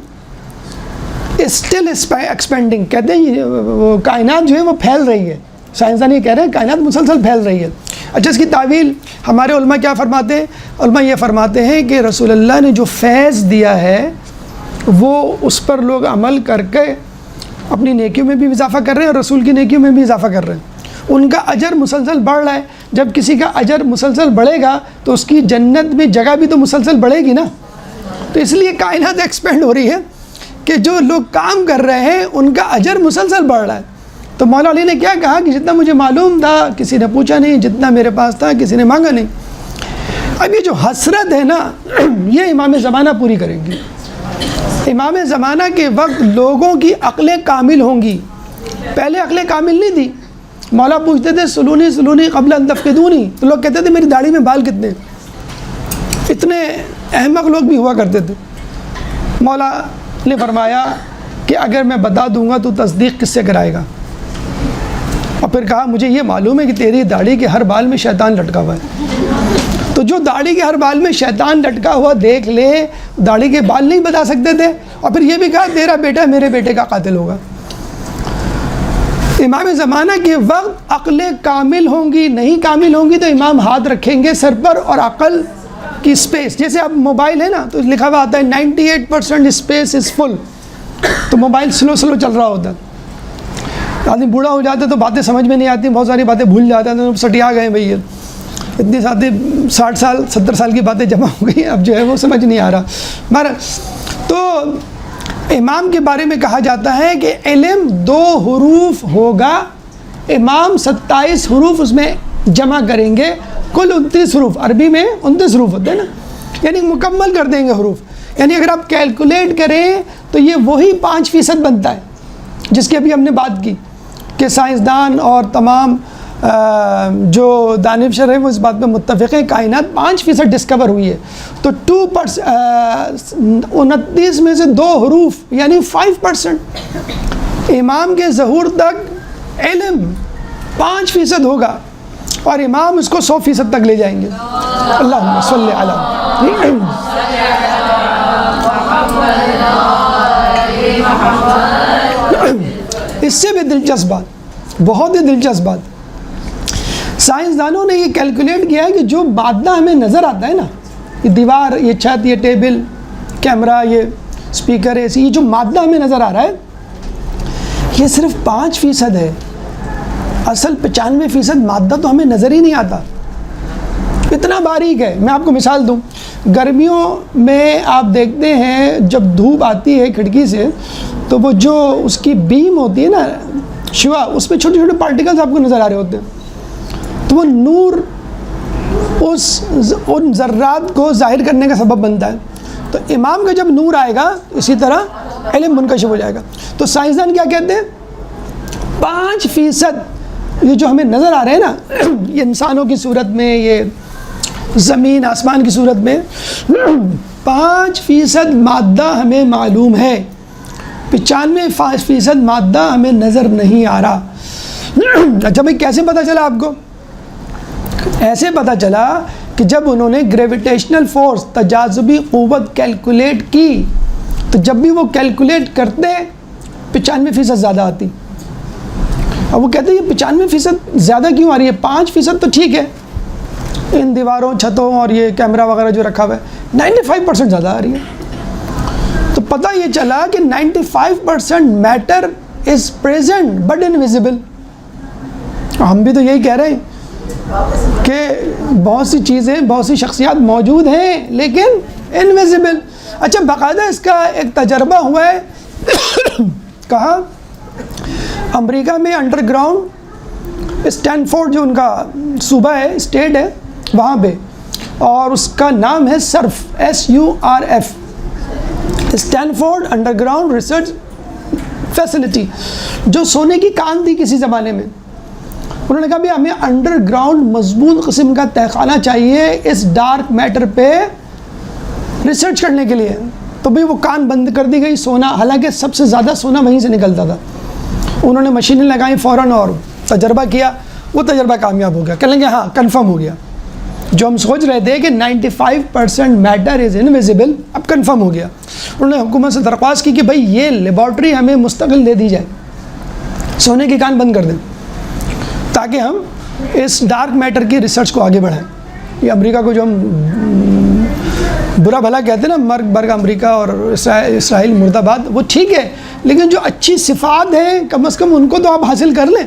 still expanding, کہتے ہیں وہ کائنات جو ہے وہ پھیل رہی ہے، سائنسدان یہ کہہ رہے ہیں کائنات مسلسل پھیل رہی ہے۔ اچھا اس کی تعویل ہمارے علماء کیا فرماتے ہیں؟ علماء یہ فرماتے ہیں کہ رسول اللہ نے جو فیض دیا ہے وہ اس پر لوگ عمل کر کے اپنی نیکیوں میں بھی اضافہ کر رہے ہیں اور رسول کی نیکیوں میں بھی اضافہ کر رہے ہیں، ان کا اجر مسلسل بڑھ رہا ہے۔ جب کسی کا اجر مسلسل بڑھے گا تو اس کی جنت میں جگہ بھی تو مسلسل بڑھے گی نا، تو اس لیے کائنات ایکسپینڈ ہو رہی ہے کہ جو لوگ کام کر رہے ہیں ان کا اجر مسلسل بڑھ رہا ہے۔ تو مولا علی نے کیا کہا کہ جتنا مجھے معلوم تھا کسی نے پوچھا نہیں، جتنا میرے پاس تھا کسی نے مانگا نہیں۔ اب یہ جو حسرت ہے نا یہ امام زمانہ پوری کریں گی۔ امام زمانہ کے وقت لوگوں کی عقلیں کامل ہوں گی، پہلے عقلیں کامل نہیں تھی۔ مولا پوچھتے تھے سلونی سلونی قبل ان تفقدونی، تو لوگ کہتے تھے میری داڑھی میں بال کتنے، اتنے احمق لوگ بھی ہوا کرتے تھے۔ مولا نے فرمایا کہ اگر میں بتا دوں گا تو تصدیق کس سے کرائے گا؟ اور پھر کہا مجھے یہ معلوم ہے کہ تیری داڑھی کے ہر بال میں شیطان لٹکا ہوا ہے، تو جو داڑھی کے ہر بال میں شیطان لٹکا ہوا دیکھ لے، داڑھی کے بال نہیں بتا سکتے تھے، اور پھر یہ بھی کہا تیرا بیٹا میرے بیٹے کا قاتل ہوگا۔ امام زمانہ کے وقت عقلیں کامل ہوں گی، نہیں کامل ہوں گی تو امام ہاتھ رکھیں گے سر پر اور عقل کی اسپیس، جیسے اب موبائل ہے نا تو لکھا ہوا آتا ہے 98% اسپیس از فل، تو موبائل سلو چل رہا ہوتا ہے، آدمی بوڑھا ہو جاتا ہے تو باتیں سمجھ میں نہیں آتی، بہت ساری باتیں بھول جاتا ہے، تو سٹیا گئے بھئی اتنی ساتھی 60 سال 70 سال کی باتیں جمع ہو گئی، اب جو ہے وہ سمجھ نہیں آ رہا. مگر تو امام کے بارے میں کہا جاتا ہے کہ علم 2 حروف ہوگا، امام 27 حروف اس میں جمع کریں گے، کل 29 حروف، عربی میں 29 حروف ہوتے ہیں نا، یعنی مکمل کر دیں گے حروف. یعنی اگر آپ کیلکولیٹ کریں تو یہ وہی 5% بنتا ہے جس کی ابھی ہم نے بات کی کہ سائنسدان اور تمام جو دانشور ہیں وہ اس بات پہ متفق ہیں، کائنات 5% ڈسکور ہوئی ہے. تو 29 میں سے 2 حروف یعنی 5%. امام کے ظہور تک علم 5% ہوگا اور امام اس کو 100% تک لے جائیں گے. اللہم صلی علی. اس سے بھی دلچسپ بات، بہت ہی دلچسپ بات، سائنسدانوں نے یہ کیلکولیٹ کیا ہے کہ جو مادہ ہمیں نظر آتا ہے نا، یہ دیوار، یہ چھت، یہ ٹیبل، کیمرہ، یہ اسپیکر، یہ جو مادہ ہمیں نظر آ رہا ہے یہ صرف 5% ہے. اصل 95% مادہ تو ہمیں نظر ہی نہیں آتا، اتنا باریک ہے. میں آپ کو مثال دوں، گرمیوں میں آپ دیکھتے ہیں جب دھوپ آتی ہے کھڑکی سے تو وہ جو اس کی بیم ہوتی ہے نا، شعاع، اس میں چھوٹے چھوٹے پارٹیکلز آپ کو نظر آ رہے ہوتے ہیں، تو وہ نور ان ذرات کو ظاہر کرنے کا سبب بنتا ہے. تو امام کا جب نور آئے گا اسی طرح علم منکشف ہو جائے گا. تو سائنسدان کیا کہتے ہیں؟ 5% یہ جو ہمیں نظر آ رہے ہیں نا، یہ انسانوں کی صورت میں، یہ زمین آسمان کی صورت میں، 5% مادہ ہمیں معلوم ہے، 95% مادہ ہمیں نظر نہیں آ رہا. اچھا بھائی کیسے پتہ چلا آپ کو؟ ایسے پتہ چلا کہ جب انہوں نے گریویٹیشنل فورس، تجاذبی قوت کیلکولیٹ کی تو جب بھی وہ کیلکولیٹ کرتے 95% زیادہ آتی. اب وہ کہتے ہیں یہ 95% زیادہ کیوں آ رہی ہے؟ 5% تو ٹھیک ہے، ان دیواروں، چھتوں اور یہ کیمرہ وغیرہ جو رکھا ہوا ہے، 95% زیادہ آ رہی ہے. تو پتہ یہ چلا کہ 95% matter is present but invisible. ہم بھی تو یہی کہہ رہے ہیں کہ بہت سی چیزیں، بہت سی شخصیات موجود ہیں لیکن انویزیبل. اچھا باقاعدہ اس کا ایک تجربہ ہوا ہے کہاں؟ امریکہ میں انڈر گراؤنڈ، اسٹینفورڈ جو ان کا صوبہ ہے، اسٹیٹ ہے وہاں پہ، اور اس کا نام ہے SURF، SURF، Stanford under ground research facility, جو سونے کی کان تھی کسی زمانے میں. انہوں نے کہا بھی ہمیں انڈر گراؤنڈ مضبوط قسم کا تہخانہ چاہیے اس ڈارک میٹر پہ ریسرچ کرنے کے لیے. تو بھئی وہ کان بند کر دی گئی سونا، حالانکہ سب سے زیادہ سونا وہیں سے نکلتا تھا. انہوں نے مشینیں لگائیں فوراً اور تجربہ کیا، وہ تجربہ کامیاب ہو گیا. کہہ لیں گے ہاں کنفرم ہو گیا، جو ہم سوچ رہے تھے کہ 95% میٹر از انویزیبل، اب کنفرم ہو گیا. انہوں نے حکومت سے درخواست کی کہ بھئی یہ لیبارٹری ہمیں مستقل دے دی جائے، سونے کی کان بند کر دیں تاکہ ہم اس ڈارک میٹر کی ریسرچ کو آگے بڑھائیں. یہ امریکہ کو جو ہم برا بھلا کہتے ہیں نا، مرگ برگ امریکہ اور اسرائیل مرد آباد، وہ ٹھیک ہے، لیکن جو اچھی صفات ہیں کم از کم ان کو تو آپ حاصل کر لیں.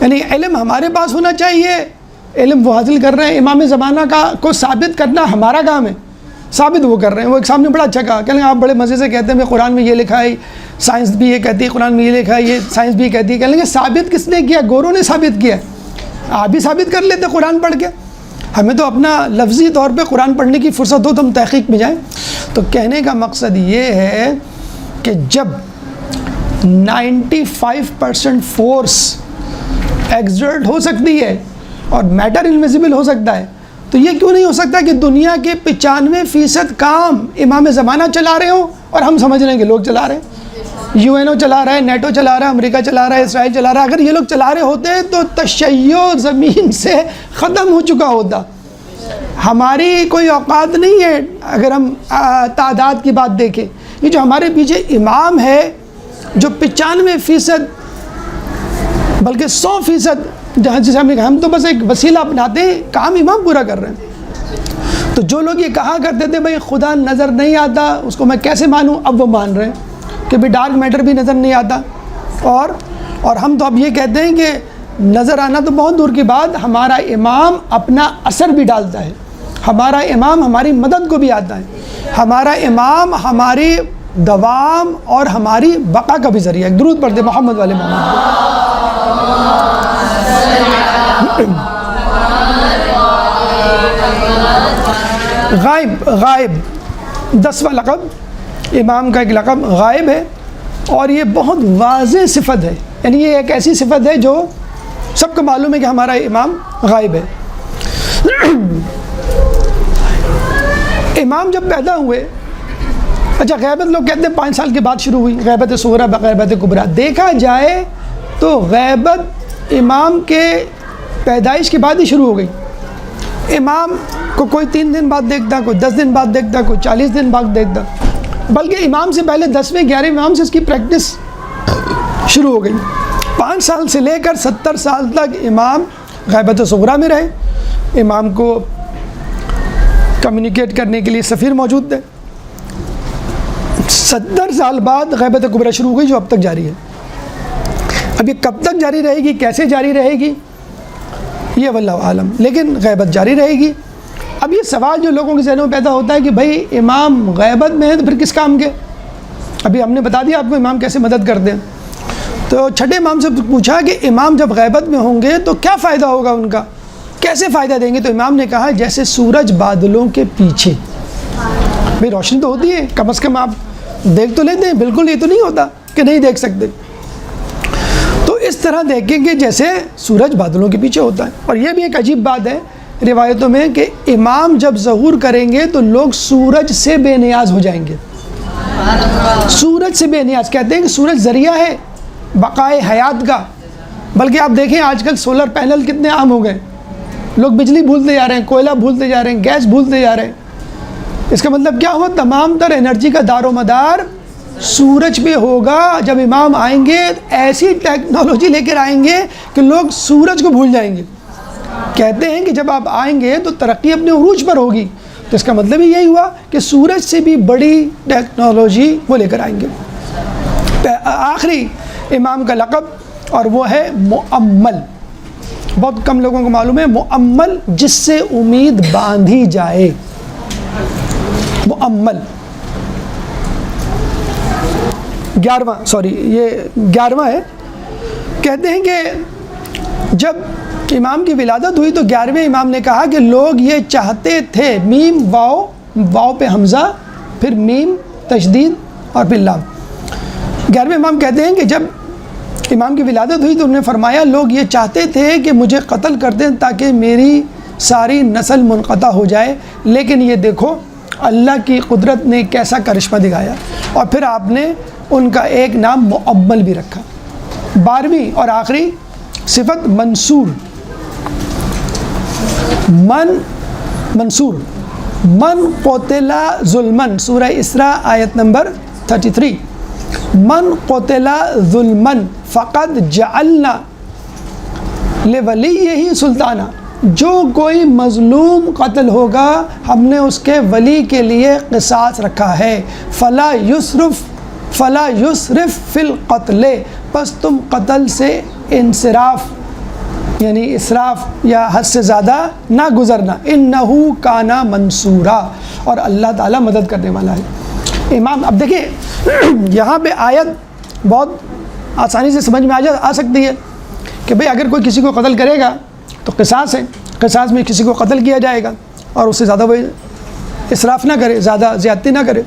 یعنی علم ہمارے پاس ہونا چاہیے، علم وہ حاصل کر رہے ہیں. امام زمانہ کو ثابت کرنا ہمارا کام ہے، ثابت وہ کر رہے ہیں. وہ ایک سامنے بڑا اچھا کہا، کہیں آپ بڑے مزے سے کہتے ہیں میں قرآن میں یہ لکھا ہے، سائنس بھی یہ کہتی ہے، قرآن میں یہ لکھا ہے، یہ سائنس بھی کہتی ہے. کہیں گے ثابت کس نے کیا؟ گوروں نے ثابت کیا. آپ بھی ثابت کر لیتے قرآن پڑھ کے. ہمیں تو اپنا لفظی طور پہ قرآن پڑھنے کی فرصت ہو تو ہم تحقیق میں جائیں. تو کہنے کا مقصد یہ ہے کہ جب 95% فورس ایگزرٹ ہو سکتی ہے اور میٹر انویزیبل ہو سکتا ہے، تو یہ کیوں نہیں ہو سکتا کہ دنیا کے 95% کام امام زمانہ چلا رہے ہوں اور ہم سمجھ رہے ہیں کہ لوگ چلا رہے ہیں، UNO چلا رہا ہے، نیٹو چلا رہا ہے، امریکہ چلا رہا ہے، اسرائیل چلا رہا ہے. اگر یہ لوگ چلا رہے ہوتے تو تشیع زمین سے ختم ہو چکا ہوتا. ہماری کوئی اوقات نہیں ہے. اگر ہم تعداد کی بات دیکھیں، یہ جو ہمارے پیچھے امام ہے جو 95% بلکہ 100%، جہاں جسے ہم تو بس ایک وسیلہ اپناتے ہیں، کام امام پورا کر رہے ہیں. تو جو لوگ یہ کہا کرتے تھے بھائی خدا نظر نہیں آتا، اس کو میں کیسے مانوں، اب وہ مان رہے ہیں. کہ بھی ڈارک میٹر بھی نظر نہیں آتا، اور ہم تو اب یہ کہتے ہیں کہ نظر آنا تو بہت دور کی بات، ہمارا امام اپنا اثر بھی ڈالتا ہے، ہمارا امام ہماری مدد کو بھی آتا ہے، ہمارا امام ہماری دوام اور ہماری بقا کا بھی ذریعہ ہے۔ درود پڑھ دے محمد والے محمد۔ غائب 10واں لقب امام کا ایک لقب غائب ہے، اور یہ بہت واضح صفت ہے، یعنی یہ ایک ایسی صفت ہے جو سب کو معلوم ہے کہ ہمارا امام غائب ہے۔ امام جب پیدا ہوئے، اچھا غیبت لوگ کہتے ہیں 5 سال کے بعد شروع ہوئی، غیبت صغریٰ غیبت کبریٰ۔ دیکھا جائے تو غیبت امام کے پیدائش کے بعد ہی شروع ہو گئی۔ امام کو کوئی 3 دن بعد دیکھتا، کوئی 10 دن بعد دیکھتا، کوئی 40 دن بعد دیکھتا، بلکہ امام سے پہلے 10ویں 11ویں امام سے اس کی پریکٹس شروع ہو گئی۔ 5 سال سے لے کر 70 سال تک امام غیبت صغریٰ میں رہے۔ امام کو کمیونیکیٹ کرنے کے لیے سفیر موجود تھے۔ 70 سال بعد غیبت کبریٰ شروع ہو گئی، جو اب تک جاری ہے۔ اب یہ کب تک جاری رہے گی، کیسے جاری رہے گی، یہ واللہ عالم، لیکن غیبت جاری رہے گی۔ اب یہ سوال جو لوگوں کے ذہنوں میں پیدا ہوتا ہے کہ بھائی امام غیبت میں ہے تو پھر کس کام کے؟ ابھی ہم نے بتا دیا آپ کو امام کیسے مدد کرتے ہیں۔ تو چھٹے امام سے پوچھا کہ امام جب غیبت میں ہوں گے تو کیا فائدہ ہوگا ان کا، کیسے فائدہ دیں گے؟ تو امام نے کہا جیسے سورج بادلوں کے پیچھے، بھائی روشنی تو ہوتی ہے، کم از کم آپ دیکھ تو لیتے ہیں، بالکل یہ تو نہیں ہوتا کہ نہیں دیکھ سکتے، تو اس طرح دیکھیں گے جیسے سورج بادلوں کے پیچھے ہوتا ہے۔ اور یہ بھی ایک عجیب بات ہے روایتوں میں کہ امام جب ظہور کریں گے تو لوگ سورج سے بے نیاز ہو جائیں گے۔ سورج سے بے نیاز، کہتے ہیں کہ سورج ذریعہ ہے بقائے حیات کا، بلکہ آپ دیکھیں آج کل سولر پینل کتنے عام ہو گئے، لوگ بجلی بھولتے جا رہے ہیں، کوئلہ بھولتے جا رہے ہیں، گیس بھولتے جا رہے ہیں۔ اس کا مطلب کیا ہوا؟ تمام تر انرجی کا دار و مدار سورج پہ ہوگا۔ جب امام آئیں گے ایسی ٹیکنالوجی لے کر آئیں گے کہ لوگ سورج کو بھول جائیں گے۔ کہتے ہیں کہ جب آپ آئیں گے تو ترقی اپنے عروج پر ہوگی، تو اس کا مطلب ہی یہی ہوا کہ سورج سے بھی بڑی ٹیکنالوجی وہ لے کر آئیں گے۔ آخری امام کا لقب، اور وہ ہے مؤمل۔ بہت کم لوگوں کو معلوم ہے مؤمل، جس سے امید باندھی جائے، مؤمل۔ 11واں ہے۔ کہتے ہیں کہ جب امام کی ولادت ہوئی تو 11ویں امام نے کہا کہ لوگ یہ چاہتے تھے، میم واو پہ حمزہ، پھر میم تشدید اور پھر لام۔ 11ویں امام کہتے ہیں کہ جب امام کی ولادت ہوئی تو انہوں نے فرمایا لوگ یہ چاہتے تھے کہ مجھے قتل کر دیں تاکہ میری ساری نسل منقطع ہو جائے، لیکن یہ دیکھو اللہ کی قدرت نے کیسا کرشمہ دکھایا، اور پھر آپ نے ان کا ایک نام مؤمل بھی رکھا۔ 12ویں اور آخری صفت منصور۔ منصور، من قتل ظلمن، سورہ اسراء آیت نمبر 33۔ من قتل ظلمن فقد جعلنا لولیہ سلطانہ، جو کوئی مظلوم قتل ہوگا ہم نے اس کے ولی کے لیے قصاص رکھا ہے۔ فلا یسرف فی القتل، پس تم قتل سے انصراف یعنی اسراف یا حد سے زیادہ نہ گزرنا۔ انہ کان منصورا، اور اللہ تعالیٰ مدد کرنے والا ہے۔ امام، اب دیکھیں یہاں پہ آیت بہت آسانی سے سمجھ میں آ سکتی ہے کہ بھئی اگر کوئی کسی کو قتل کرے گا تو قصاص ہے، قصاص میں کسی کو قتل کیا جائے گا، اور اس سے زیادہ وہ اسراف نہ کرے، زیادہ زیادتی نہ کرے۔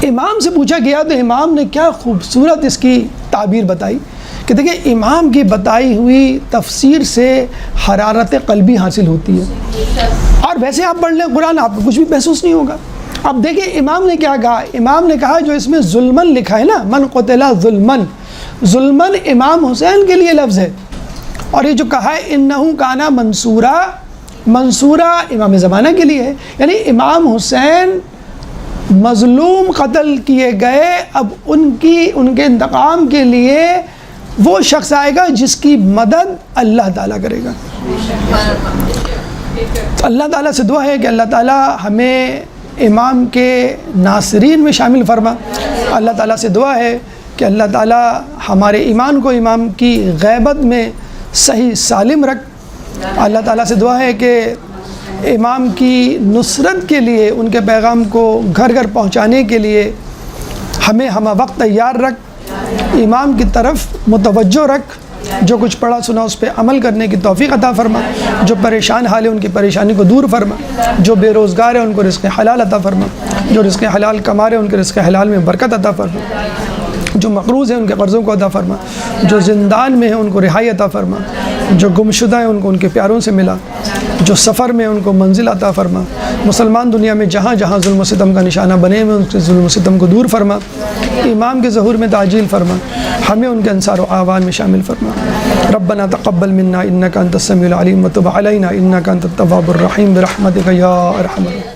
امام سے پوچھا گیا تو امام نے کیا خوبصورت اس کی تعبیر بتائی کہ دیکھیں امام کی بتائی ہوئی تفسیر سے حرارت قلبی حاصل ہوتی ہے، اور ویسے آپ پڑھ لیں قرآن آپ کو کچھ بھی محسوس نہیں ہوگا۔ اب دیکھیں امام نے کیا کہا، امام نے کہا جو اس میں ظلمن لکھا ہے نا، من قتل ظلمن، ظلمن امام حسین کے لیے لفظ ہے، اور یہ جو کہا ہے انہو کانا منصورا، منصورا امام زمانہ کے لیے ہے، یعنی امام حسین مظلوم قتل کیے گئے، اب ان کے انتقام کے لیے وہ شخص آئے گا جس کی مدد اللہ تعالیٰ کرے گا۔ تو اللہ تعالیٰ سے دعا ہے کہ اللہ تعالیٰ ہمیں امام کے ناصرین میں شامل فرما۔ اللہ تعالیٰ سے دعا ہے کہ اللہ تعالیٰ ہمارے ایمان کو امام کی غیبت میں صحیح سالم رکھ۔ اللہ تعالیٰ سے دعا ہے کہ امام کی نصرت کے لیے، ان کے پیغام کو گھر گھر پہنچانے کے لیے ہمیں ہمہ وقت تیار رکھ، امام کی طرف متوجہ رکھ، جو کچھ پڑھا سنا اس پہ عمل کرنے کی توفیق عطا فرما، جو پریشان حال ہے ان کی پریشانی کو دور فرما، جو بے روزگار ہے ان کو رزق حلال عطا فرما، جو رزق حلال کما رہے ہیں ان کے رزق حلال میں برکت عطا فرما، جو مقروض ہیں ان کے قرضوں کو عطا فرما، جو زندان میں ہیں ان کو رہائی عطا فرما، جو گمشدہ ہیں ان کو ان کے پیاروں سے ملا، جو سفر میں ان کو منزل عطا فرما۔ مسلمان دنیا میں جہاں جہاں ظلم و ستم کا نشانہ بنے ہوئے ان کے ظلم و ستم کو دور فرما، امام کے ظہور میں تعجیل فرما، ہمیں ان کے انصار و اعوان میں شامل فرما۔ ربنا تقبل منا انک انت السمیع العلیم وتب علینا انک انت التواب الرحیم برحمتک یا ارحم الراحمین۔